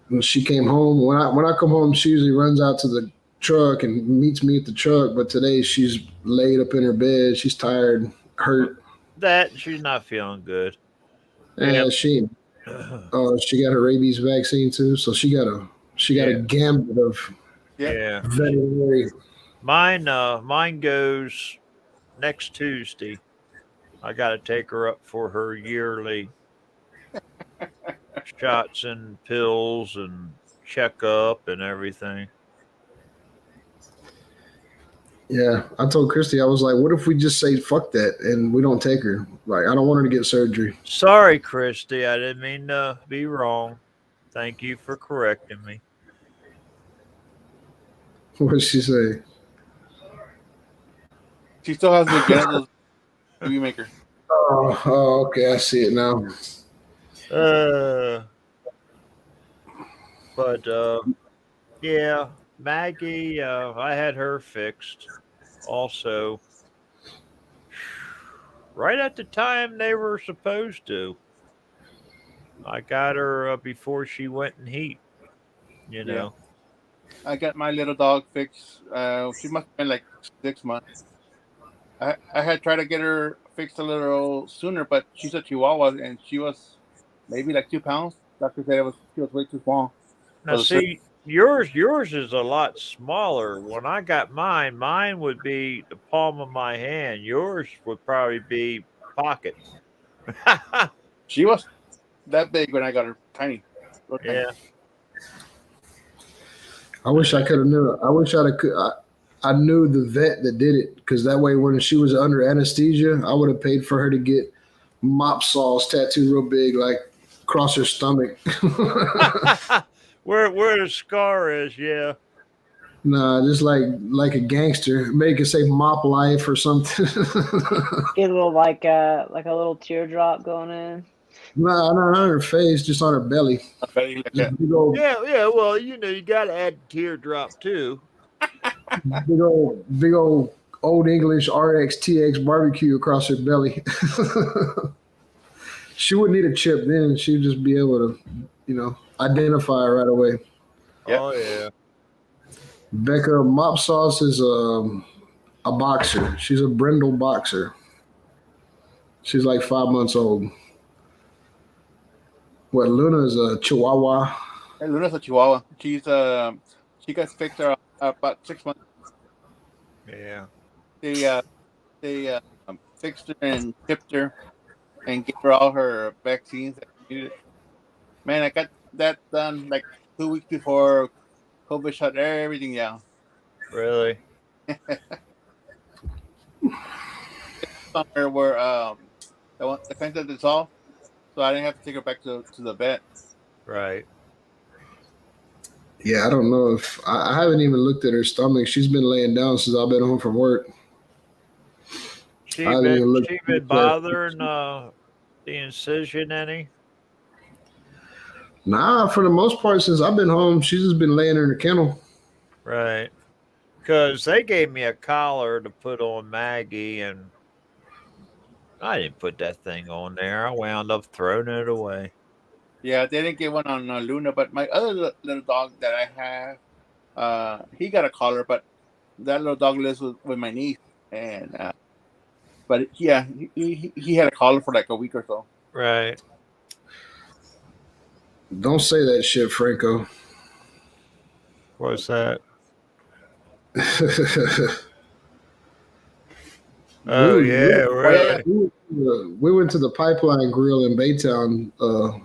when she came home. When I come home, she usually runs out to the truck and meets me at the truck. But today she's laid up in her bed. She's tired, hurt. She's not feeling good. And she got her rabies vaccine too. So she got a gambit of Yeah. veterinary. Mine goes next Tuesday. I got to take her up for her yearly shots and pills and checkup and everything. Yeah, I told Christy, I was like, what if we just say fuck that and we don't take her? Like, I don't want her to get surgery. Sorry, Christy. I didn't mean to be wrong. Thank you for correcting me. What did she say? She still has the genitals baby maker. Oh, okay, I see it now. But yeah, Maggie, I had her fixed also right at the time they were supposed to. I got her before she went in heat, you know. I got my little dog fixed. She must have been like 6 months. I had tried to get her fixed a little sooner, but she's a Chihuahua and she was maybe like 2 pounds. Doctor said she was way too small. Now see, yours is a lot smaller. When I got mine would be the palm of my hand. Yours would probably be pocket. She was that big when I got her, tiny. Yeah. I wish I could have knew. I wish I knew the vet that did it because that way when she was under anesthesia, I would have paid for her to get mop sauce tattooed real big, like across her stomach. Where the scar is, yeah. Nah, just like a gangster. Make it say mop life or something. Get a little like a little teardrop going in. Nah, not on her face, just on her belly. Yeah. Yeah. Well, you know, you got to add teardrop too. Big old English RX-TX barbecue across her belly. She wouldn't need a chip then. She'd just be able to, you know, identify her right away. Yep. Oh yeah. Becca, mop sauce is a boxer. She's a brindle boxer. She's like 5 months old. What, Luna is a Chihuahua. Hey, Luna's a Chihuahua. She got fixed her about 6 months. Yeah. They fixed her and tipped her and gave her all her vaccines that she needed. Man, I got that done like 2 weeks before COVID shut everything down. Really? Somewhere where the kind that dissolved, so I didn't have to take her back to the vet. Right. Yeah, I don't know if I haven't even looked at her stomach. She's been laying down since I've been home from work. She been bothering the incision any? Nah, for the most part, since I've been home, she's just been laying in the kennel. Right. Because they gave me a collar to put on Maggie, and I didn't put that thing on there. I wound up throwing it away. Yeah, they didn't get one on Luna, but my other little dog that I have, he got a collar, but that little dog lives with my niece, and but yeah, he had a collar for like a week or so. Right. Don't say that shit, Franco. What's that? Oh, yeah, really? We went to the Pipeline Grill in Baytown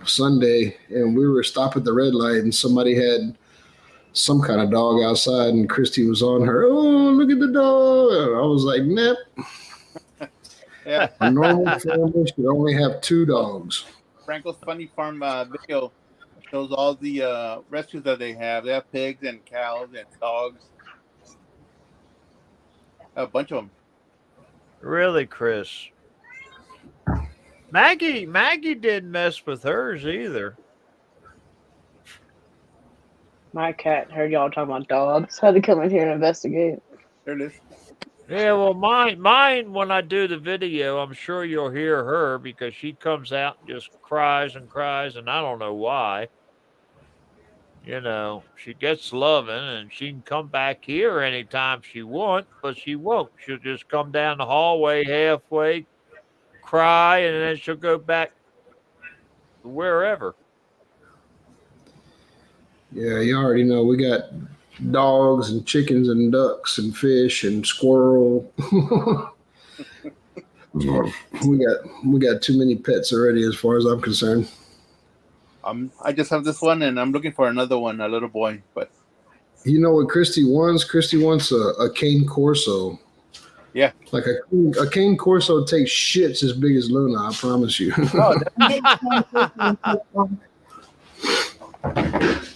Sunday, and we were stopped at the red light, and somebody had some kind of dog outside, and Christy was on her. Oh, look at the dog! And I was like, "Nep." Yeah, A normal family should only have 2 dogs. Franco's Funny Farm video shows all the rescues that they have. They have pigs and cows and dogs, a bunch of them. Really, Chris? Maggie didn't mess with hers either. My cat heard y'all talking about dogs. Had to come in here and investigate. There it is. Yeah, well, mine. When I do the video, I'm sure you'll hear her because she comes out and just cries and cries, and I don't know why. You know, she gets loving, and she can come back here anytime she wants, but she won't. She'll just come down the hallway halfway, cry, and then she'll go back wherever. Yeah, you already know we got dogs and chickens and ducks and fish and squirrel. we got too many pets already, as far as I'm concerned. I just have this one, and I'm looking for another one, a little boy. But You know what Christy wants? Christy wants a cane corso. Yeah. Like a cane corso takes shits as big as Luna, I promise you.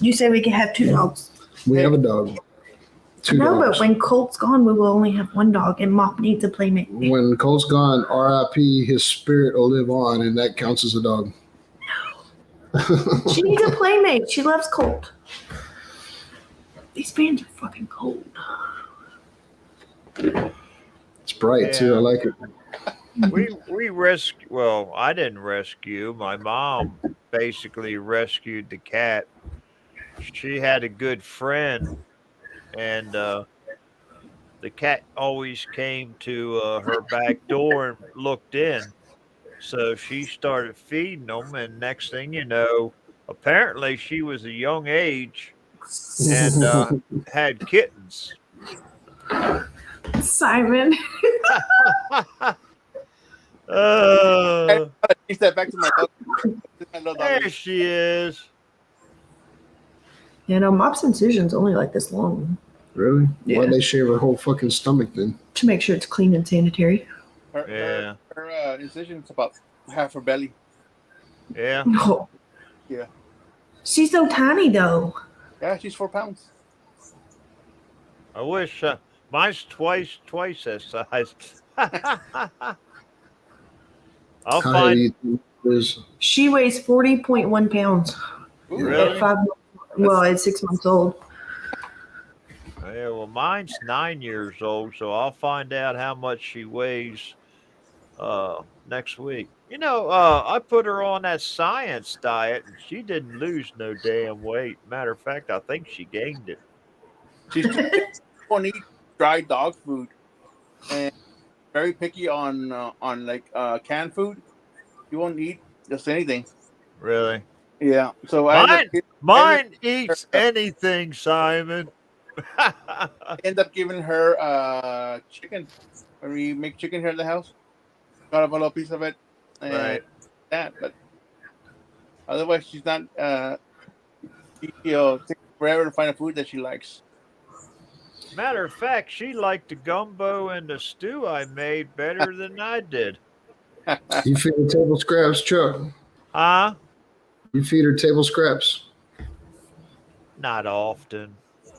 You said we could have 2 dogs. We have a dog. 2 No, dogs. but when Colt's gone, we will only have 1 dog, and Mop needs a playmate. When Colt's gone, RIP, his spirit will live on, and that counts as a dog. She needs a playmate. She loves Colt. These fans are fucking cold. It's bright too. I like it. We rescue. Well, I didn't rescue. My mom basically rescued the cat. She had a good friend, and the cat always came to her back door and looked in. So she started feeding them, and next thing you know, apparently she was a young age and had kittens. Simon. Take that back to my dog. There she is. You know, Mop's incision's only like this long Really? Yeah. Why'd they shave her whole fucking stomach then? to make sure it's clean and sanitary. Yeah. Her incision's about half her belly. Yeah. No. Yeah. She's so tiny, though. Yeah, she's 4 pounds. I wish mine's twice that size. I'll How find. heavy it is. She weighs 40.1 pounds. Really? At 5 well, at 6 months old. Yeah, well, mine's 9 years old, so I'll find out how much she weighs next week. You know, I put her on that science diet, and she didn't lose no damn weight. Matter of fact, I think she gained it. She's won't eat dry dog food, and very picky on like canned food. You won't eat just anything. Really? Yeah. So Mine eats anything, Simon. I end up giving her chicken when we make chicken here in the house. Got up a little piece of it, and Right. that. But otherwise, she's not. Takes forever to find a food that she likes. Matter of fact, she liked the gumbo and the stew I made better than I did. You feed her table scraps, Chuck. Huh? You feed her table scraps. Not often.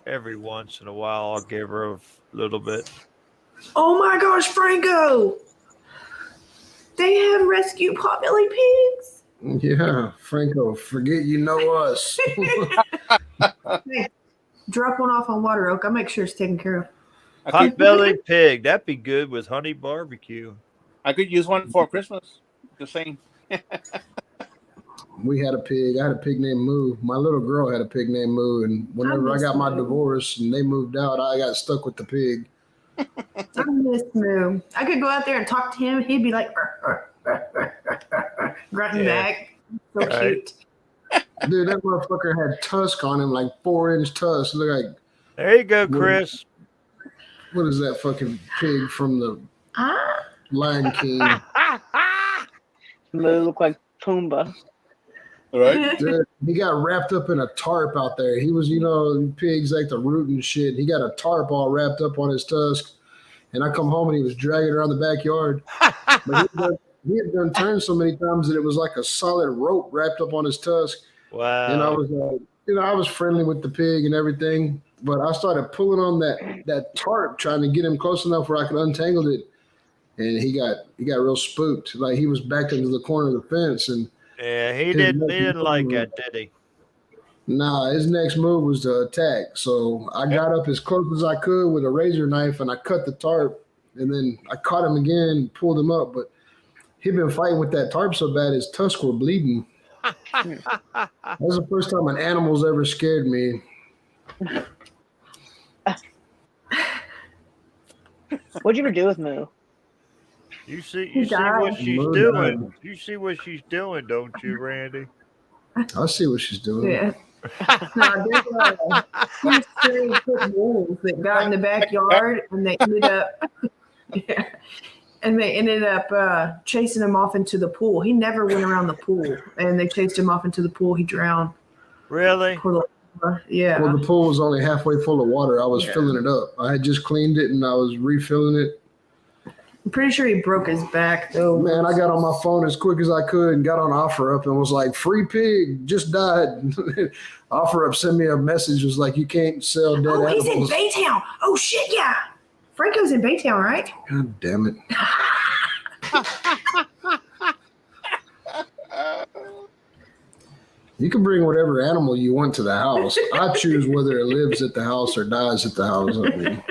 Every once in a while, I'll give her a little bit. Oh my gosh, Franco! They have rescue potbelly pigs. Yeah, Franco, forget you know us. Hey, drop one off on Water Oak. I'll make sure it's taken care of. I Hot could, belly pig. That'd be good with honey barbecue. I could use one for Christmas. Just saying. We had a pig. I had a pig named Moo. My little girl had a pig named Moo, and whenever I miss got my Moo. divorce and they moved out, I got stuck with the pig. I miss Moo. I could go out there and talk to him. He'd be like, grunting Yeah. back. So Right. cute. Dude, that motherfucker had tusk on him, like 4-inch tusk. Look like, There you go, Chris. what is that fucking pig from the Ah, Lion King? Moo look like Pumbaa. All right. Dude, he got wrapped up in a tarp out there. He was, pigs like the root and shit. He got a tarp all wrapped up on his tusk. And I come home and he was dragging around the backyard. But he had done turned so many times that it was like a solid rope wrapped up on his tusk. Wow. And I was I was friendly with the pig and everything. But I started pulling on that tarp, trying to get him close enough where I could untangle it. And he got real spooked. Like he was backed into the corner of the fence, and Yeah, he didn't like that, did he? nah, his next move was to attack. So I got up as close as I could with a razor knife and I cut the tarp, and then I caught him again and pulled him up. But he'd been fighting with that tarp so bad his tusks were bleeding. That was the first time an animal's ever scared me. What'd you ever do with Moo? You see He what died. she's Moo doing. died. You see what she's doing, don't you, Randy? I see what she's doing. yeah. No, there's two stray pit bulls that got in the backyard and they ended up chasing him off into the pool. He never went around the pool and they chased him off into the pool. He drowned. Really? Yeah. Well, the pool was only halfway full of water. I was Yeah. filling it up. I had just cleaned it and I was refilling it. I'm pretty sure he broke his back though. Man, I got on my phone as quick as I could and got on OfferUp and was like, "Free pig just died." OfferUp sent me a message, was like, "You can't sell dead Oh, he's in animals." Baytown. Oh shit, yeah. Franco's in Baytown, right? God damn it! You can bring whatever animal you want to the house. I choose whether it lives at the house or dies at the house. I mean,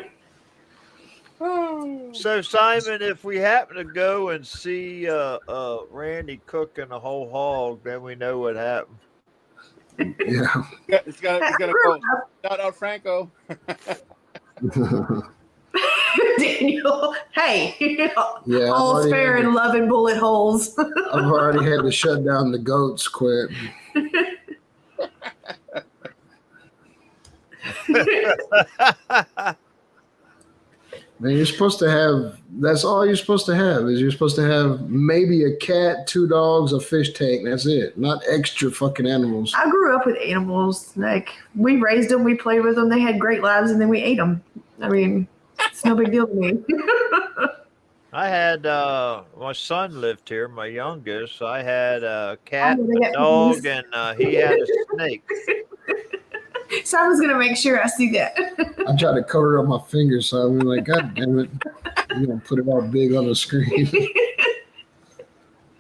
So Simon, if we happen to go and see Randy cooking a whole hog, then we know what happened. yeah. It's gonna go. Shout out Franco. Daniel, hey, Yeah, I've all's already fair had in love and bullet holes. I've already had to shut down the goats. Quit. Man, you're supposed to have. That's all you're supposed to have. Is you're supposed to have maybe a cat, 2 dogs, a fish tank. That's it. Not extra fucking animals. I grew up with animals. Like we raised them, we played with them. They had great lives, and then we ate them. I mean, it's no big deal to me. I had my son lived here, my youngest. I had a cat, Oh, they a got dog, puppies. and he had a snake. So I was gonna make sure I see that. I tried to cover up my fingers, so I'm like, God damn it! You're gonna put it all big on the screen.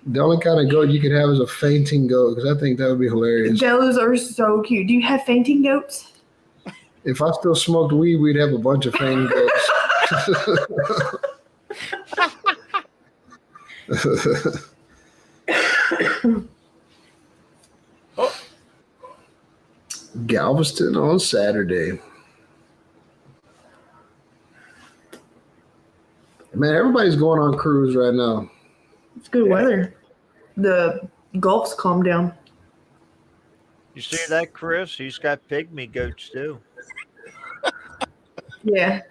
The only kind of goat you could have is a fainting goat, because I think that would be hilarious. Those are so cute. Do you have fainting goats? If I still smoked weed, we'd have a bunch of fainting goats. Galveston on Saturday. Man, everybody's going on cruise right now. It's good weather. The Gulf's calmed down. You see that, Chris? He's got pygmy goats too. Yeah.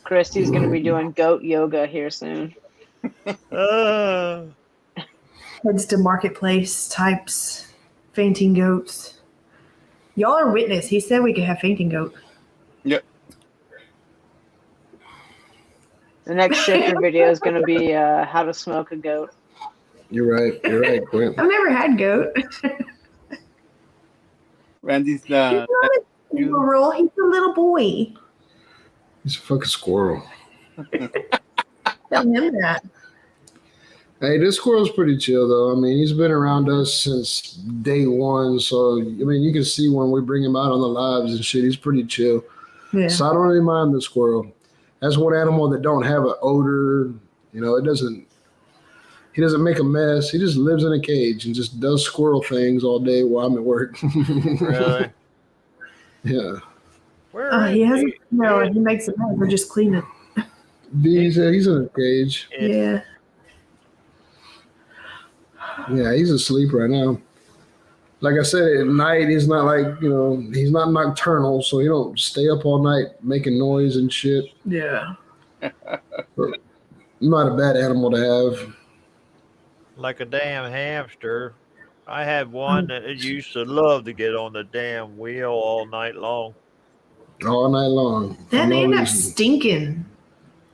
Christy's gonna be doing goat yoga here soon. Heads to marketplace types, fainting goats. Y'all are witness. He said we could have fainting goat. Yep. The next shifter video is gonna be how to smoke a goat. You're right. You're right, Quint. I've never had goat. Randy's He's not a squirrel. He's a little boy. He's a fucking squirrel. Tell him that. Hey, this squirrel's pretty chill though. I mean, he's been around us since day one. So I mean, you can see when we bring him out on the lives and shit, he's pretty chill. Yeah. So I don't really mind the squirrel. That's one animal that don't have an odor. You know, it doesn't. He doesn't make a mess. He just lives in a cage and just does squirrel things all day while I'm at work. Really? Yeah. Where He is has a he? smell and he makes it mess. We're just clean it. He's in a cage. Yeah. Yeah, he's asleep right now. Like I said, at night he's not like, he's not nocturnal, so he don't stay up all night making noise and shit. Yeah. Not a bad animal to have. Like a damn hamster. I had one that used to love to get on the damn wheel all night long. All night long. Then For they no end up reason. stinking.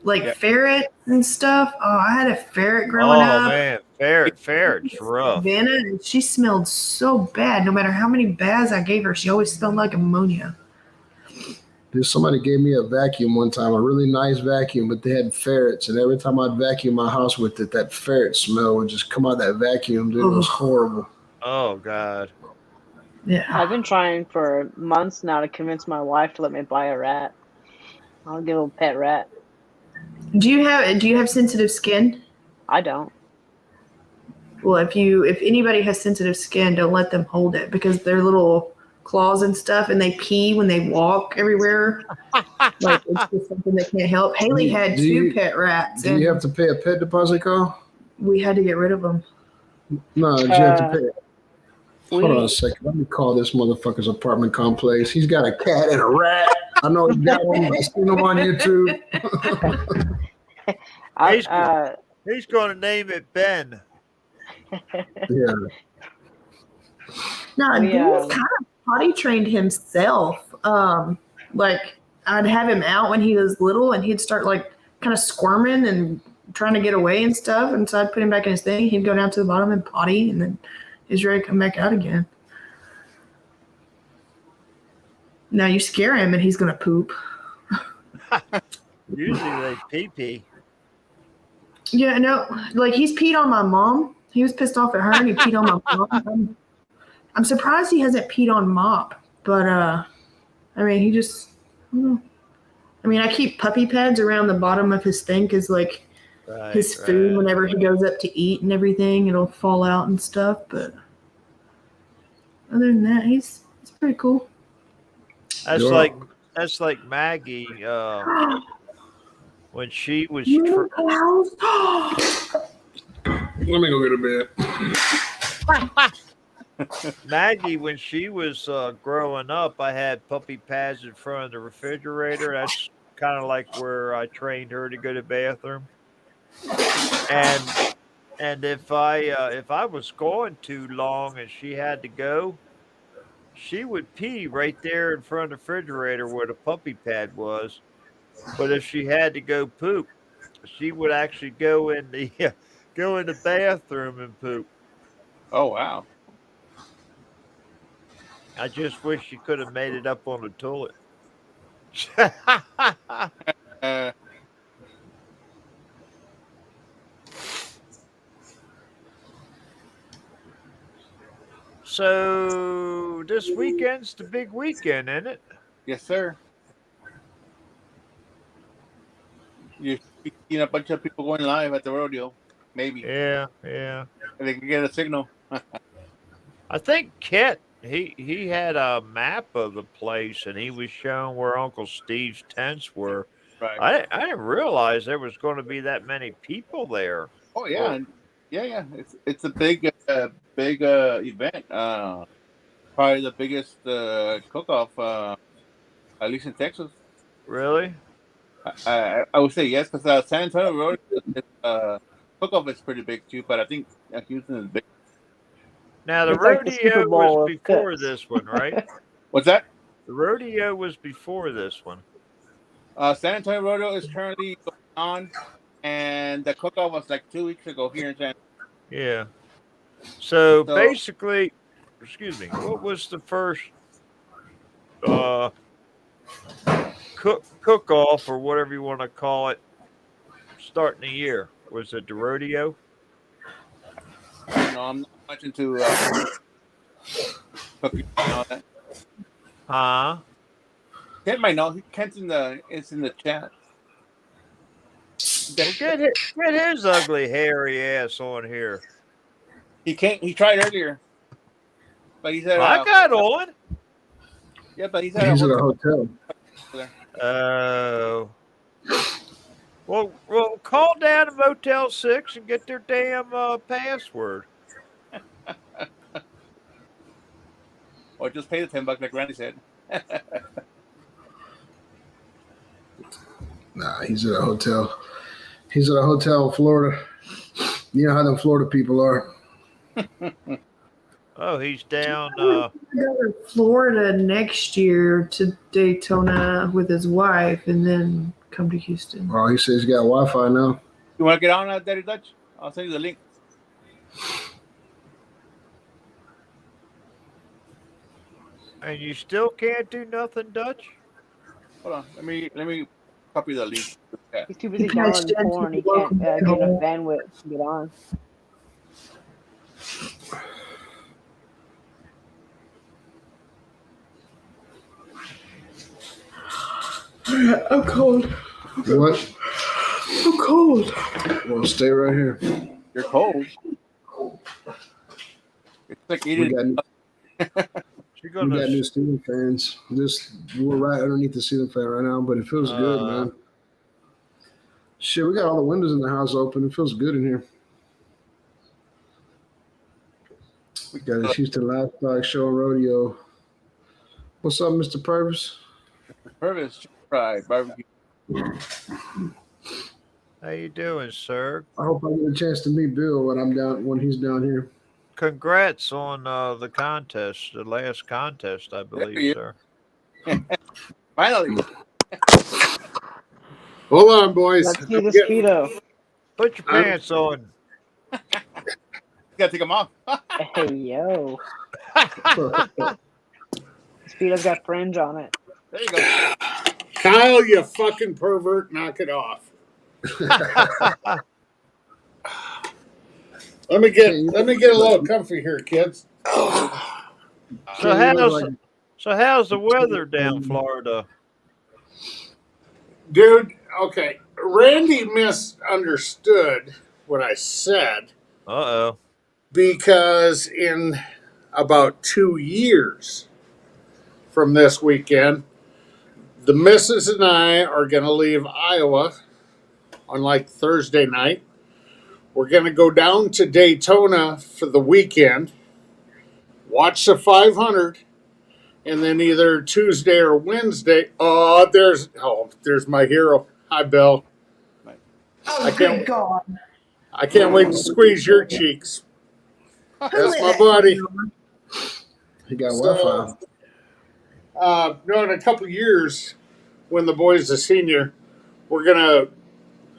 Like Yeah. ferrets and stuff. Oh, I had a ferret growing Oh up. man, ferret's rough. Savannah, and she smelled so bad. No matter how many baths I gave her, she always smelled like ammonia. Somebody gave me a vacuum one time, a really nice vacuum, but they had ferrets, and every time I'd vacuum my house with it, that ferret smell would just come out of that vacuum. Dude, it was horrible. Oh god. Yeah. I've been trying for months now to convince my wife to let me buy a rat. I'll get a little pet rat. Do you have sensitive skin? I don't. Well, if anybody has sensitive skin, don't let them hold it because their little claws and stuff, and they pee when they walk everywhere. Like it's just something they can't help. Haley had Do two you- pet rats, Do and you have to pay a pet deposit, Carl? we had to get rid of them. No, did you have to pay? We, Hold on a second. Let me call this motherfucker's apartment complex. He's got a cat and a rat. I know he's got one. I've seen him on YouTube. He's going to name it Ben. Yeah. No, We, he was kind of potty trained himself. Like I'd have him out when he was little, and he'd start like kind of squirming and trying to get away and stuff. And so I'd put him back in his thing. He'd go down to the bottom and potty, and then he's ready to come back out again. Now you scare him, and he's gonna poop. Usually they pee. Yeah, no, like he's peed on my mom. He was pissed off at her, and he peed on my mom. I'm surprised he hasn't peed on Mop, but I mean, he just. I don't know. I mean, I keep puppy pads around the bottom of his thing because, like, Right, his food, right. whenever he goes up to eat and everything, it'll fall out and stuff. But other than that, he's pretty cool. That's Yeah. like Maggie when she was Let me go get a bed. Maggie when she was growing up. I had puppy pads in front of the refrigerator. That's kind of like where I trained her to go to the bathroom. And if I was going too long and she had to go, she would pee right there in front of the refrigerator where the puppy pad was. But if she had to go poop, she would actually go in the bathroom and poop. Oh wow. I just wish she could have made it up on the toilet. Uh, So this weekend's the big weekend, isn't it? yes, sir. You're seeing a bunch of people going live at the rodeo. Maybe Yeah. they can get a signal. I think Kit he had a map of the place and he was showing where Uncle Steve's tents were. Right. I didn't realize there was going to be that many people there. Oh yeah, yeah. It's a big event. Probably the biggest cook-off, at least in Texas. Really? I would say yes, because San Antonio Road cook-off is pretty big too, but I think Houston is big. Now the It's like the Super rodeo Bowl was of before cooks. this one, right? What's that? The rodeo was before this one. San Antonio Rodeo is currently going on, and the cook-off was like 2 weeks ago here in San. Yeah. So So- basically, excuse me, what was the first cook off or whatever you want to call it starting the year? Was it the rodeo? know, I'm not much into cooking and all that. Huh? Kent might know. Kent's it's in the chat. Well, get his ugly hairy ass on here. He can't. He tried earlier, but he said, I got on. Yeah, but he's at He's a at a hotel. hotel. Oh. Well, call down to Motel 6 and get their damn password. Or just pay the $10 like Randy said. Nah, he's at a hotel. He's at a hotel in Florida. You know how them Florida people are. Oh, he's down. Go to Florida next year to Daytona with his wife, and then come to Houston. Oh, he says he's got Wi-Fi now. You want to get on Daddy Dutch? I'll send you the link. And you still can't do nothing, Dutch? Hold on. Let me copy the link. Yeah. He's too busy He can't downloading stand porn. He people can't get welcome enough bandwidth to get on. I'm cold. What? I'm cold. Well, stay right here. You're cold. It's like We eating. got, You're we gonna got new ceiling fans. We're right underneath the ceiling fan right now, but it feels good, man. Shit, we got all the windows in the house open. It feels good in here. We got a Houston Livestock Show and Rodeo. What's up, Mr. Purvis? Purvis fried barbecue. How you doing, sir? I hope I get a chance to meet Bill when he's down here. Congrats on the contest, the last contest, I believe, sir. Finally. Hold on, boys. Let's see the speedo. Put your pants on. You gotta take them off. Hey yo, speedo's got fringe on it. There you go. Kyle, you fucking pervert, knock it off. Let me get a little comfy here, kids. So how's the weather down Florida? Dude, okay. Randy misunderstood what I said Uh-oh. because in about 2 years from this weekend, the missus and I are going to leave Iowa on like Thursday night. We're going to go down to Daytona for the weekend, watch the 500, and then either Tuesday or Wednesday. There's my hero. Hi, Bill. Oh, good God. I can't wait to squeeze your cheeks. That's my buddy. He got So, Wi-Fi. in a couple of years, when the boy's a senior, we're gonna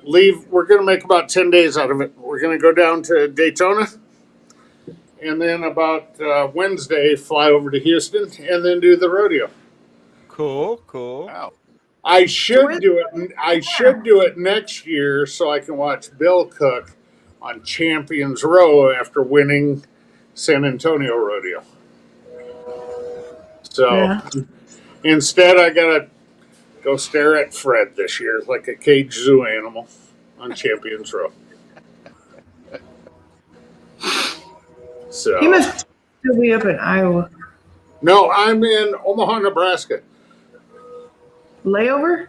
leave. We're gonna make about 10 days out of it. We're gonna go down to Daytona, and then about Wednesday fly over to Houston, and then do the rodeo. Cool. Wow. I should do it. I should do it next year so I can watch Bill cook on Champions Row after winning San Antonio Rodeo. So Yeah. instead, I gotta go stare at Fred this year like a caged zoo animal on Champions Row. So He must still be up in Iowa. no, I'm in Omaha, Nebraska. Layover?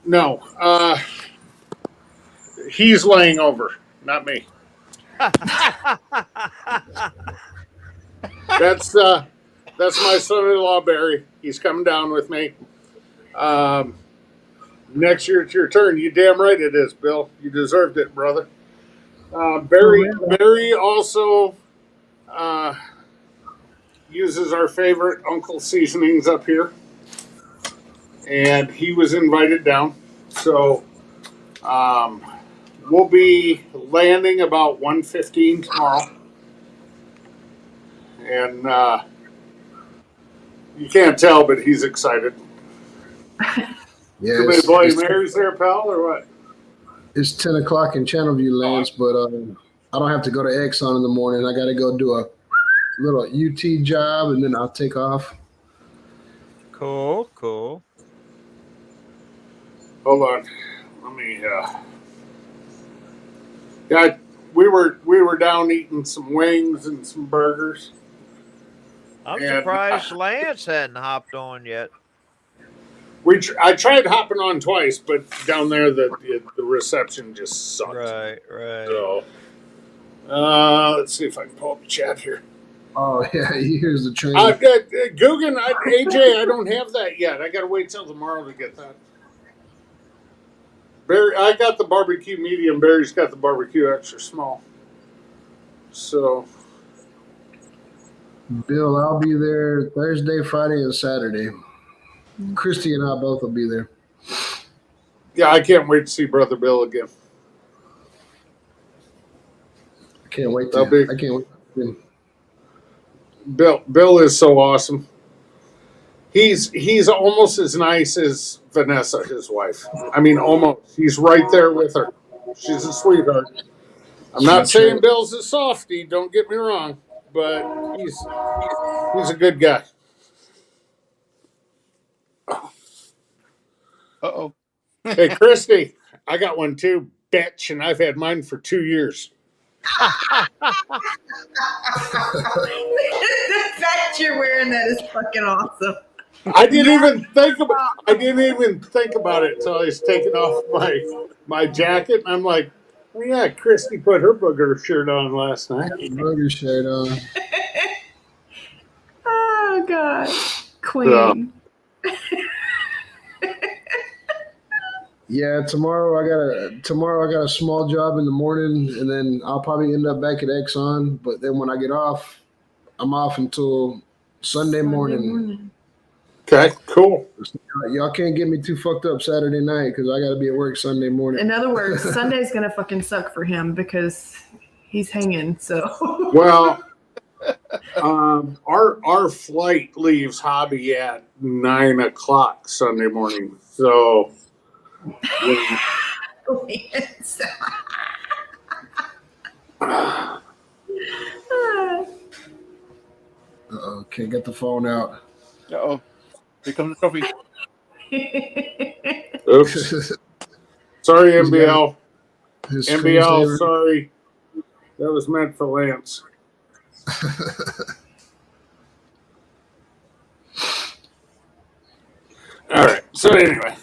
No, he's laying over, not me. That's my son-in-law Barry. He's coming down with me. Next year it's your turn. You damn right it is, Bill. You deserved it, brother. Barry also uses our favorite Uncle seasonings up here, and he was invited down. So we'll be landing about 1:15 tomorrow. And you can't tell, but he's excited. Yeah, Too many Bloody Marys there, pal, or what? it's 10 o'clock in Channelview lands, but I don't have to go to Exxon in the morning. I got to go do a little UT job, and then I'll take off. Cool, cool. Hold on. Let me. Yeah, we were down eating some wings and some burgers. I'm And, surprised Lance hadn't hopped on yet. I tried hopping on twice, but down there the reception just sucked. Right. So, let's see if I can pull up the chat here. Oh, yeah, here's the train. Guggen, AJ, I don't have that yet. I got to wait till tomorrow to get that. Barry, I got the barbecue medium. Barry's got the barbecue extra small. So, Bill, I'll be there Thursday, Friday, and Saturday. Christy and I both will be there. yeah, I can't wait to see Brother Bill again. I can't wait That'll to. be- I can't wait. Bill is so awesome. He's almost as nice as Vanessa, his wife. I mean, almost. He's right there with her. She's a sweetheart. I'm not saying Bill's a softie. Don't get me wrong, but he's a good guy. Uh-oh. Hey, Christy, I got one too, bitch, and I've had mine for 2 years. The fact you're wearing that is fucking awesome. I didn't even think about it until I was taking off my jacket, and I'm like, oh yeah, Christy put her booger shirt on last night. Burger shirt on. Oh god, queen. Yeah, tomorrow I got a small job in the morning, and then I'll probably end up back at Exxon. But then when I get off, I'm off until Sunday morning. Okay, cool. Y'all can't get me too fucked up Saturday night because I got to be at work Sunday morning. In other words, Sunday's gonna fucking suck for him because he's hanging. So Well, our flight leaves Hobby at 9 o'clock Sunday morning, so. Uh-oh, can't get the phone out. Uh-oh. Here comes the trophy. Oops. Sorry, MBL. His MBL, screensaver. sorry. That was meant for Lance. All right. So anyway,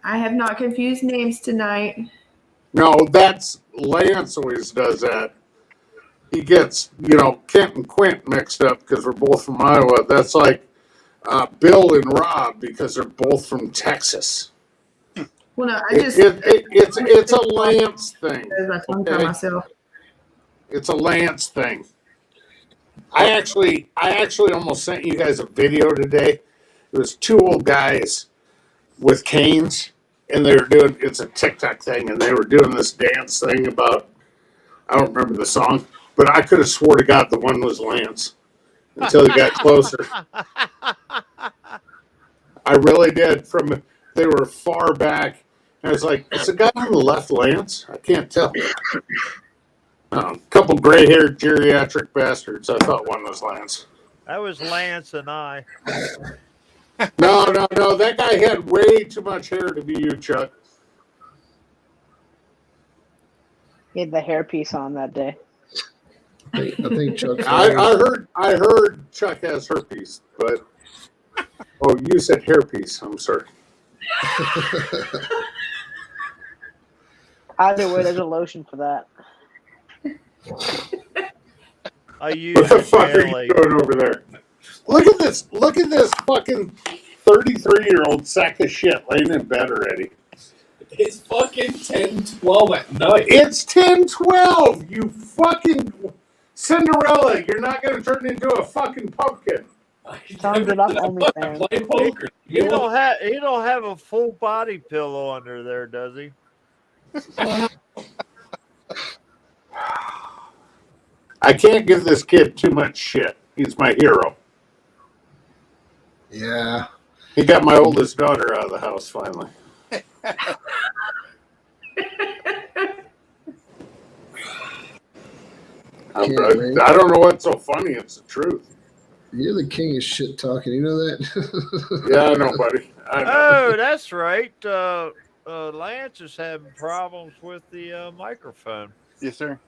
I have not confused names tonight. no, that's Lance always does that. He gets, Kent and Quint mixed up because we're both from Iowa. That's like Bill and Rob because they're both from Texas. Well, no, It's a Lance thing. I tongue tie Okay. myself. It's a Lance thing. I actually almost sent you guys a video today. It was two old guys with canes, and they were doing, it's a TikTok thing, and they were doing this dance thing about, I don't remember the song, but I could have swore to God the one was Lance until he got closer. I really did. They were far back. I was like, is the guy on the left Lance? I can't tell. A couple gray-haired geriatric bastards. I thought one was Lance. That was Lance and I. No. That guy had way too much hair to be you, Chuck. He had the hairpiece on that day. I think Chuck. I heard Chuck has herpes, but you said hairpiece. I'm sorry. Either way, there's a lotion for that. I use What the it fuck are daily. you doing over there? Look at this fucking 33-year-old sack of shit laying in bed already. It's fucking 10:12 at night. It's 10:12. You fucking Cinderella. You're not gonna turn into a fucking pumpkin. Sounds it up OnlyFans. Play poker. He don't have a full body pillow under there, does he? I can't give this kid too much shit. He's my hero. Yeah. He got my oldest daughter out of the house finally. Can't, man. I don't know what's so funny. It's the truth. You're the king of shit talking. You know that? Yeah, I know, buddy. I know. Oh, that's right. Lance is having problems with the microphone. Yes, sir.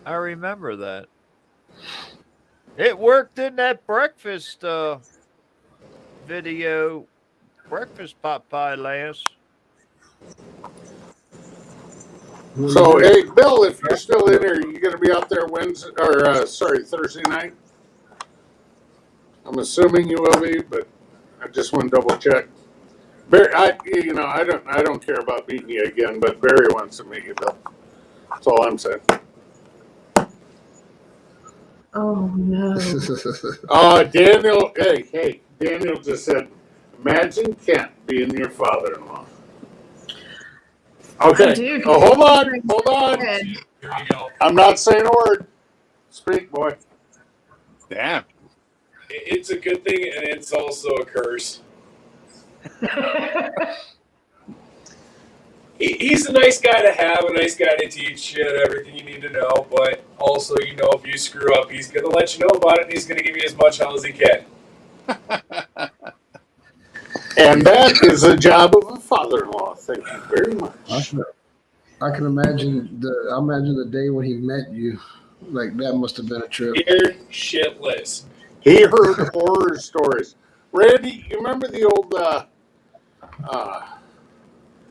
I remember that. It worked in that breakfast video. Breakfast pot pie, Lance. So, hey, Bill, if you're still in here, you going to be out there Wednesday or Thursday night? I'm assuming you will be, but I just want to double check. Barry, I don't care about meeting you again, but Barry wants to meet you, Bill. That's all I'm saying. Oh no. Daniel, hey, Daniel just said, imagine Kent being your father-in-law. Okay. Dude, hold on. Here you go. I'm not saying a word. Speak, boy. Damn. It's a good thing, and it's also a curse. He's a nice guy to have, a nice guy to teach you everything you need to know, but also, if you screw up, he's going to let you know about it, and he's going to give you as much hell as he can. And that is the job of a father-in-law. Thank you very much. I can imagine the day when he met you. Like, that must have been a trip. Scared shitless. He heard horror stories. Randy, you remember the old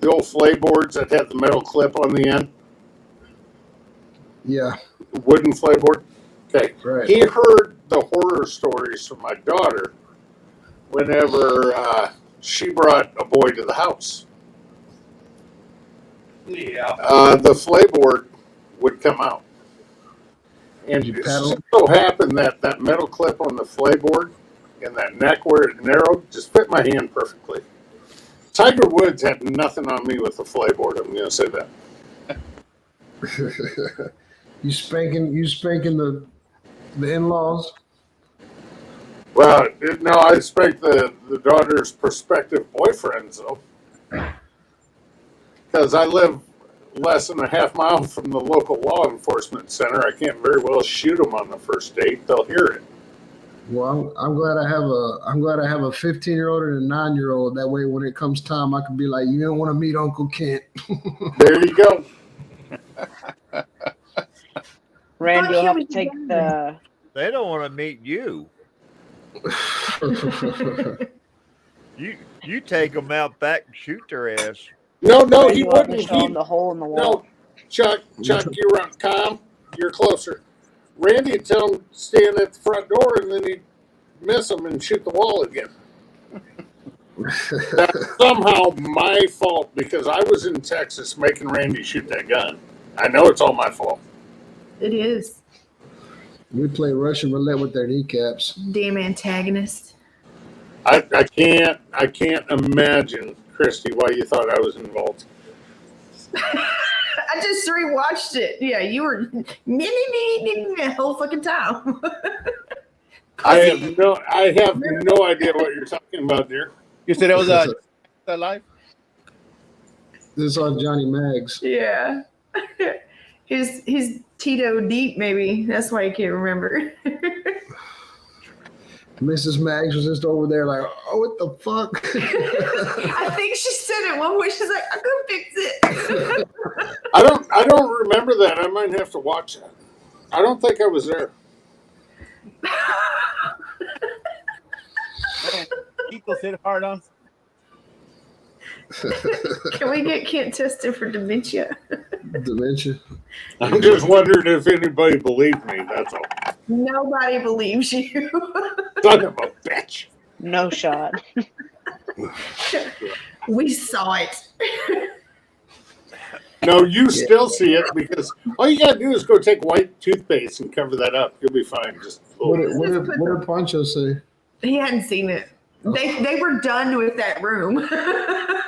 flayboards that had the metal clip on the end? Yeah, Wooden flayboard? Okay. right. He heard the horror stories from my daughter whenever she brought a boy to the house. Yeah. The flayboard would come out. And Did you it paddle? so happened that that metal clip on the flayboard and that neck where it narrowed just fit my hand perfectly. Tiger Woods had nothing on me with the flayboard. I'm going to say that. You spanking the in-laws? Well, no, I spanked the daughter's prospective boyfriends, though. Because I live less than a half mile from the local law enforcement center. I can't very well shoot them on the first date. They'll hear it. Well, I'm glad I have a 15-year-old and a 9-year-old. That way, when it comes time, I can be like, you don't want to meet Uncle Kent. There you go. Randy, Thought you'll he have was to take together. They don't want to meet you. You take them out back and shoot their ass. No, Randy he will have to wouldn't. show him the hole in the wall. No, Chuck, you're on calm. You're closer. Randy would tell him to stand at the front door, and then he'd miss him and shoot the wall again. That's somehow my fault because I was in Texas making Randy shoot that gun. I know it's all my fault. It is. We play Russian roulette with their kneecaps. Damn antagonist. I can't imagine, Christy, why you thought I was involved. I just rewatched it. Yeah, you were the whole fucking time. I have no idea what you're talking about, dear. You said it was alive? This is on Johnny Maggs. Yeah. He's Tito deep, maybe. That's why you can't remember. Mrs. Maggs was just over there like, oh, what the fuck? I think she said it one way. She's like, I'm gonna fix it. I don't remember that. I might have to watch that. I don't think I was there. Equals hit hard on. Can we get Kent tested for dementia? Dementia. I'm just wondering if anybody believed me. That's all. Nobody believes you. Son of a bitch. No shot. We saw it. No, you still see it because all you gotta do is go take white toothpaste and cover that up. You'll be fine. Just What did Pancho say? He hadn't seen it. They were done with that room.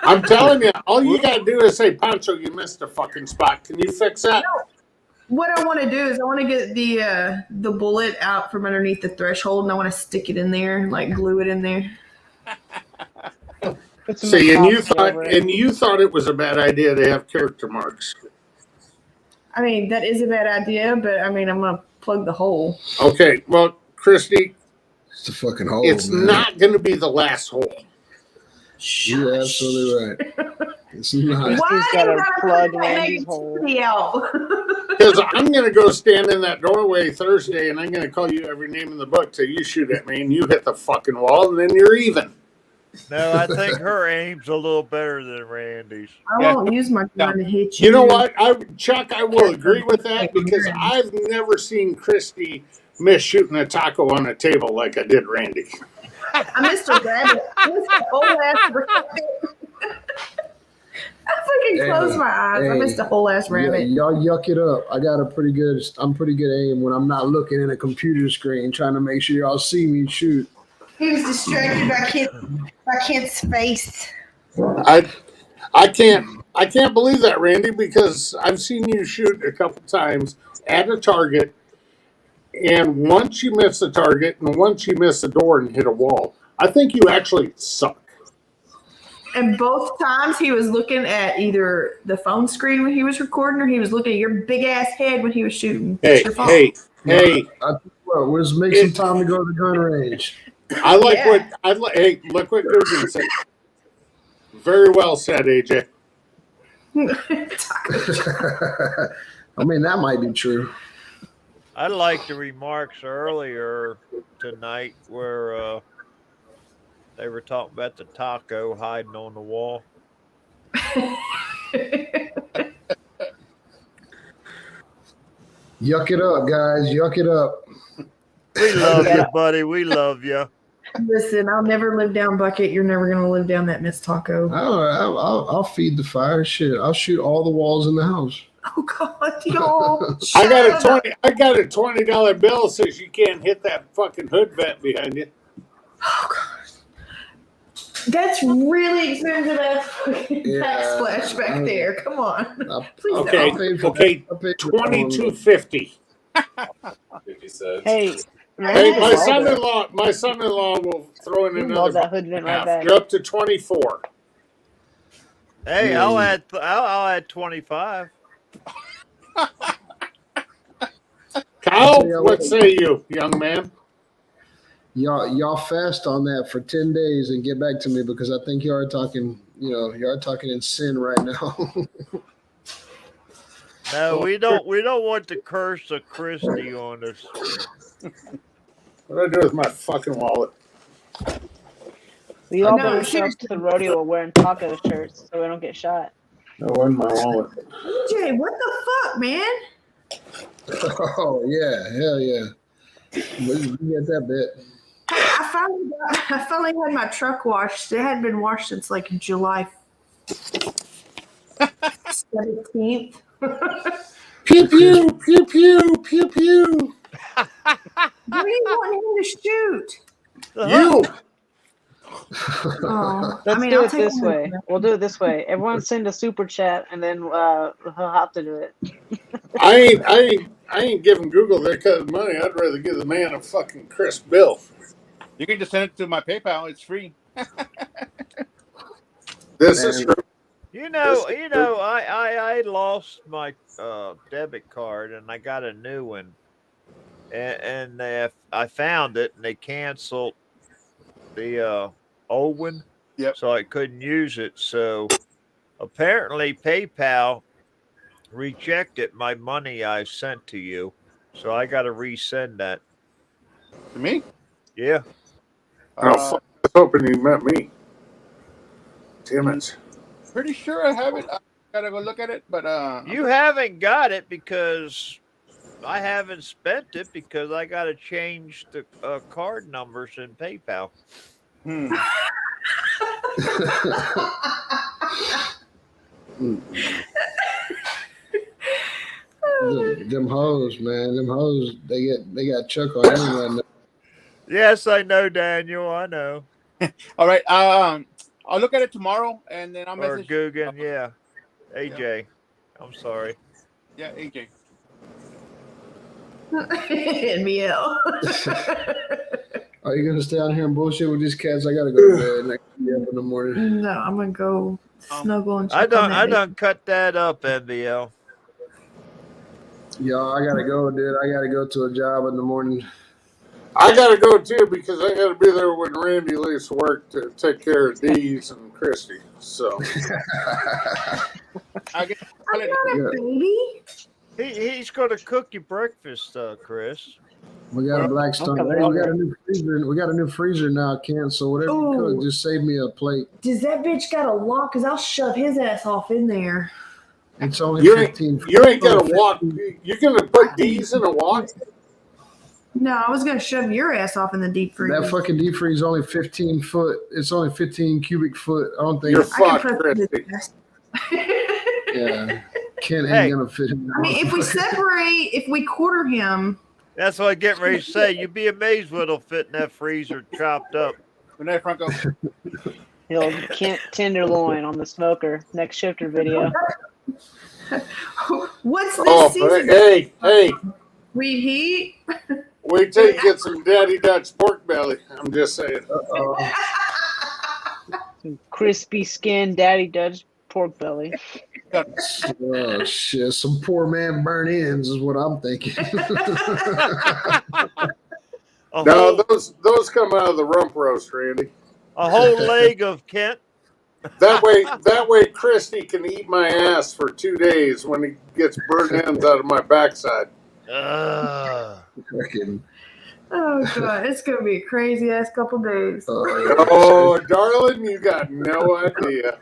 I'm telling you, all you gotta do is say, Pancho, you missed a fucking spot. Can you fix that? What I want to do is I want to get the bullet out from underneath the threshold, and I want to stick it in there, like glue it in there. Put some See, and epoxy over it. you thought it was a bad idea to have character marks. I mean, that is a bad idea, but I mean, I'm gonna plug the hole. Okay, well, Christy, It's a fucking hole. it's man. not going to be the last hole. You're absolutely right. It's not. Christy's Why gotta you gotta plug put that Randy's hole. negativity out? Because I'm going to go stand in that doorway Thursday, and I'm going to call you every name in the book till you shoot at me, and you hit the fucking wall, and then you're even. No, I think her aim's a little better than Randy's. I Yeah. won't use my gun to hit you. You know what, Chuck? I will agree with that because I've never seen Christy miss shooting a taco on a table like I did Randy. I missed a rabbit. I missed a whole ass rabbit. I fucking closed my eyes. I missed a whole ass Yeah, rabbit. y'all yuck it up. I'm pretty good aim when I'm not looking at a computer screen trying to make sure y'all see me shoot. He was distracted by Kent's face. I can't believe that, Randy, because I've seen you shoot a couple times at a target, and once you miss the target, and once you miss the door and hit a wall. I think you actually suck. And both times he was looking at either the phone screen when he was recording, or he was looking at your big ass head when he was shooting. Hey, It's your fault. Well, let's make some time to go to the gun range. I like Yeah. Hey, look what Googin said. Very well said, AJ. I mean, that might be true. I like the remarks earlier tonight where they were talking about the taco hiding on the wall. Yuck it up, guys. Yuck it up. We love you, buddy. We love you. Listen, I'll never live down Bucket. You're never gonna live down that Miss Taco. I'll feed the fire. Shit, I'll shoot all the walls in the house. Oh God, yo! I got a $20 bill that says you can't hit that fucking hood vent behind you. Oh God, that's really expensive ass fucking Yeah, backsplash back there. Come on, please Okay, don't. okay, I paid for that one. $22.50. 50 cents. Hey, Hey, Randy, my son-in-law will throw in you love another that hood vent right half. back. You're up to 24. Hey, I'll add 25. Kyle, you what what. say you, young man? Y'all fast on that for 10 days and get back to me because I think you are talking in sin right now. No, we don't want the curse of Christie on us. What do I do with my fucking wallet? We all No, better show up to the rodeo wearing taco shirts so we don't get shot. No, in my wallet. Jay, what the fuck, man? Oh yeah, hell yeah. We get that bit. I finally had my truck washed. It hadn't been washed since like July 17th. Pew pew pew pew pew pew. What do you want him to shoot? You. Oh, Let's do I'll it take this one. way. We'll do it this way. Everyone send a super chat, and then he'll have to do it. I ain't giving Google their cut of money. I'd rather give the man a fucking crisp bill. You can just send it to my PayPal. It's free. This is true. You know, I lost my debit card and I got a new one, and I found it and they canceled the old one. Yep. So I couldn't use it. So apparently PayPal rejected my money I sent to you. So I got to resend that. To me? Yeah. Oh, fuck. I was hoping you meant me. Damn it. Pretty sure I have it. I gotta go look at it, but You haven't got it because I haven't spent it because I got to change the card numbers in PayPal. Them hoes, man. Them hoes, they got Chuck on them right now. Yes, I know, Daniel. I know. All right. I'll look at it tomorrow, and then I'll Or message. Guggen, yeah. AJ. I'm sorry. Yeah, AJ. NBL. Are you gonna stay out here and bullshit with these cats? I gotta go to bed next day up in the morning. No, I'm gonna go snuggle and check I on that baby. done cut that up, NBL. Y'all, I gotta go, dude. I gotta go to a job in the morning. I got to go too because I got to be there when Randy leaves work to take care of Dee's and Christy. So I get I'm not a baby. He's going to cook you breakfast, Chris. We got a Blackstone. coming Hey, we over. got a new freezer. We got a new freezer now, Ken. So whatever you Ooh. cook, just save me a plate. Does that bitch got a lock? Cause I'll shove his ass off in there. It's only you ain't 15. you ain't got to walk. You're gonna put Dee's in a walk. No, I was gonna shove your ass off in the deep freezer. That fucking deep freeze is only 15 foot. It's only 15 cubic foot. I don't think. You're I can fucked, press his Christy. ass. Yeah, Ken ain't Hey. gonna fit in. I mean, if we quarter him, That's what I'm getting ready to say. You'd be amazed what'll fit in that freezer chopped up. Good night, Franco. He'll Kent tenderloin on the smoker. Next shifter video. what's this Oh, season? hey, Reheat. wait till you get some Daddy Dutch pork belly. I'm just saying. Some crispy skin Daddy Dutch pork belly. Oh shit! Some poor man burn ends is what I'm thinking. A No, whole, those come out of the rump roast, Randy. a whole leg of Kent. That way, Christy can eat my ass for 2 days when he gets burnt ends out of my backside. Fucking, Oh god, it's gonna be a crazy ass couple days. Oh, darling, you got no idea.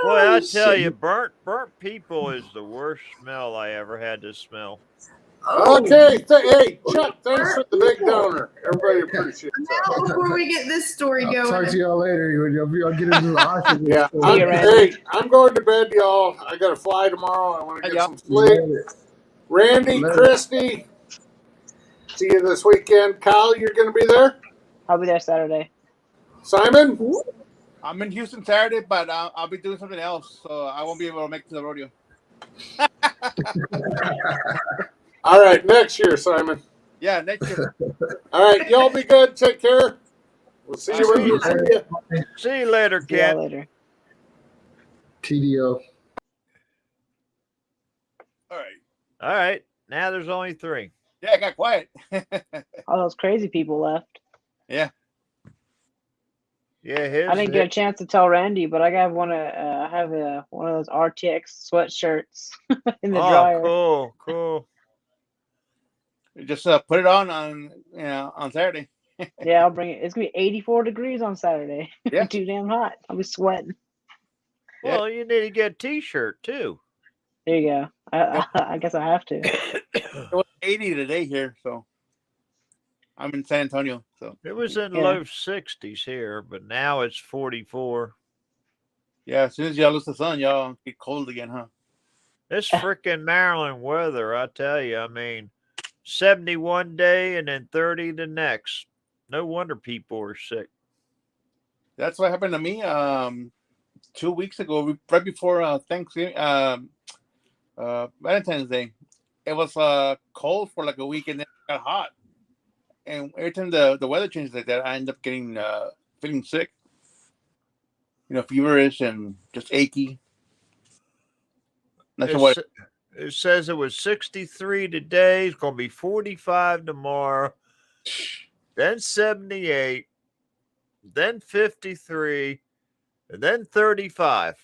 Boy, I Oh, tell shit. you, burnt people is the worst smell I ever had to smell. Oh, Okay, hey, Chuck, thanks for the big donor. Everybody appreciates that. now before we get this story I'll going, talk to y'all later. I'll get into the oxygen. Yeah, See you, Randy. hey, I'm going to bed, y'all. I got to fly tomorrow. I want to get Yeah. some sleep. Later. Randy, Later. Christy, see you this weekend. Kyle, you're going to be there? I'll be there Saturday. Simon? I'm in Houston Saturday, but I'll be doing something else, so I won't be able to make it to the rodeo. All right, next year, Simon. Yeah, next year. All right, y'all be good. Take care. We'll see you when we see you. See you later, See y'all Kent. later. TDO. All right. All right. Now there's only 3. Yeah, I got quiet. All those crazy people left. Yeah. Yeah, I didn't get a chance to tell Randy, but I got one of those RTX sweatshirts in the dryer. Cool. Just put it on Saturday. Yeah, I'll bring it. It's gonna be 84 degrees on Saturday. Yeah. Too damn hot. I'll be sweating. Well, you need to get a T-shirt too. There you go. I guess I have to. It was 80 today here, so I'm in San Antonio. So It was in Yeah. low 60s here, but now it's 44. yeah, as soon as y'all lose the sun, y'all get cold again, huh? This freaking Maryland weather, I tell you, I mean, 71 day and then 30 the next. No wonder people are sick. That's what happened to me 2 weeks ago, right before Thanksgiving, Valentine's Day. It was cold for like a week, and then it got hot. And every time the weather changes like that, I end up getting feeling sick. Feverish and just achy. Not sure what. It says it was 63 today. It's going to be 45 tomorrow. Then 78. Then 53. And then 35.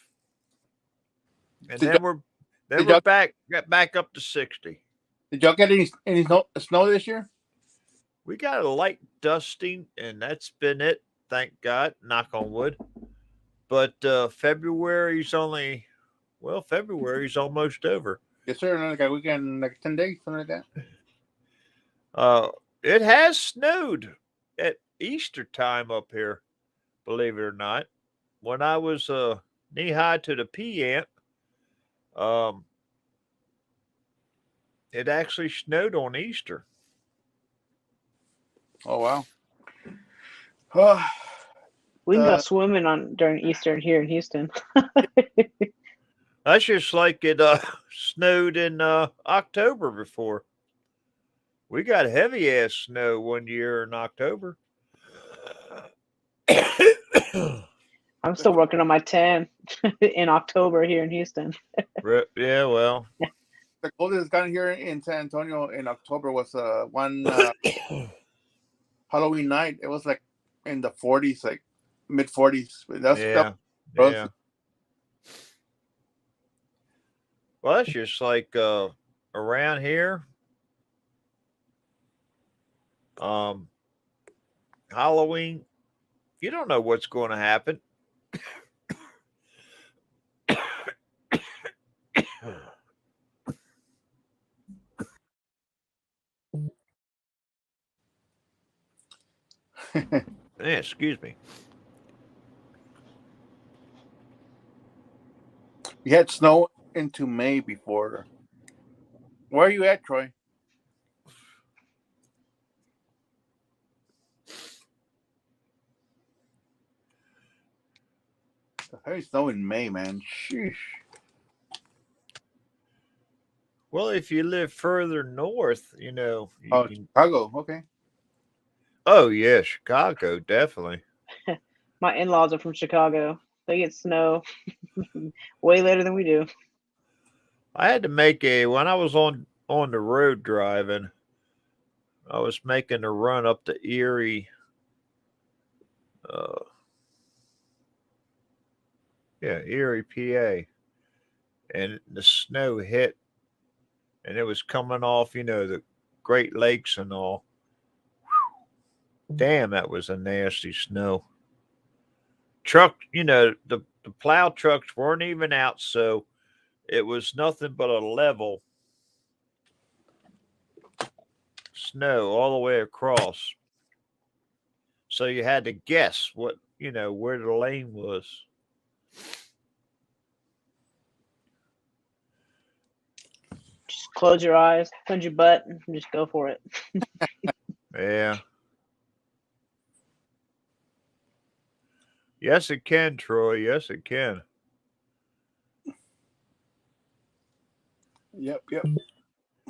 And Did then did we're y'all- back up to 60. Did y'all get any snow this year? We got a light dusting, and that's been it. Thank God. Knock on wood. But February's almost over. Yes, sir. Like a weekend, like 10 days, something like that. It has snowed at Easter time up here, believe it or not. When I was knee high to the pea ant, it actually snowed on Easter. Oh wow. Oh, We can go swimming during Easter here in Houston. That's just like it snowed in October before. We got heavy ass snow one year in October. I'm still working on my 10 in October here in Houston. Yeah, well, the oldest gun here in San Antonio in October was one Halloween night. It was like in the 40s, like mid 40s. Yeah. Close. Yeah. Well, that's just like around here. Halloween, you don't know what's going to happen. Yeah, excuse me. We had snow into May before. Where are you at, Troy? The heavy snow in May, man. Sheesh. Well, if you live further north, you know. Oh, Chicago. Okay. Oh yeah, Chicago, definitely. My in-laws are from Chicago. They get snow way later than we do. I had to make when I was on the road driving, I was making a run up to Erie. Erie, PA, and the snow hit, and it was coming off, the Great Lakes and all. Damn, that was a nasty snow. Truck, the plow trucks weren't even out, so it was nothing but a level snow all the way across. So you had to guess where the lane was. Just close your eyes, punch your butt, and just go for it. Yeah. Yes, it can, Troy. Yes, it can. Yep.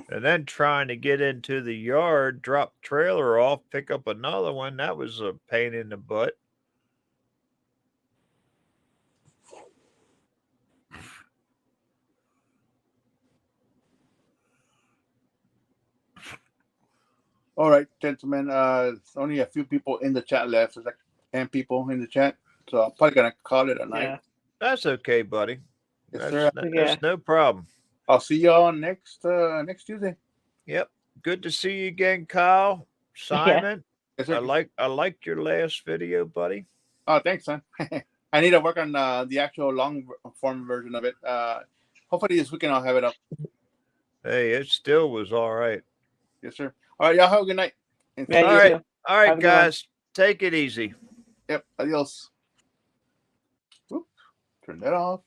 And then trying to get into the yard, drop trailer off, pick up another one, that was a pain in the butt. All right, gentlemen. Only a few people in the chat left. There's like 10 people in the chat. So I'm probably gonna call it a night. Yeah. That's okay, buddy. Yes, sir. That's no problem. I'll see y'all next Tuesday. Yep. Good to see you again, Kyle. Simon. Yes, sir. I liked your last video, buddy. Oh, thanks, son. I need to work on the actual long form version of it. Hopefully this weekend I'll have it up. Hey, it still was all right. Yes, sir. All right, y'all have a good night. And Yeah, All you right. too. All right, Have a good one. guys. Take it easy. Yep. Adios. Whoop. Turn that off.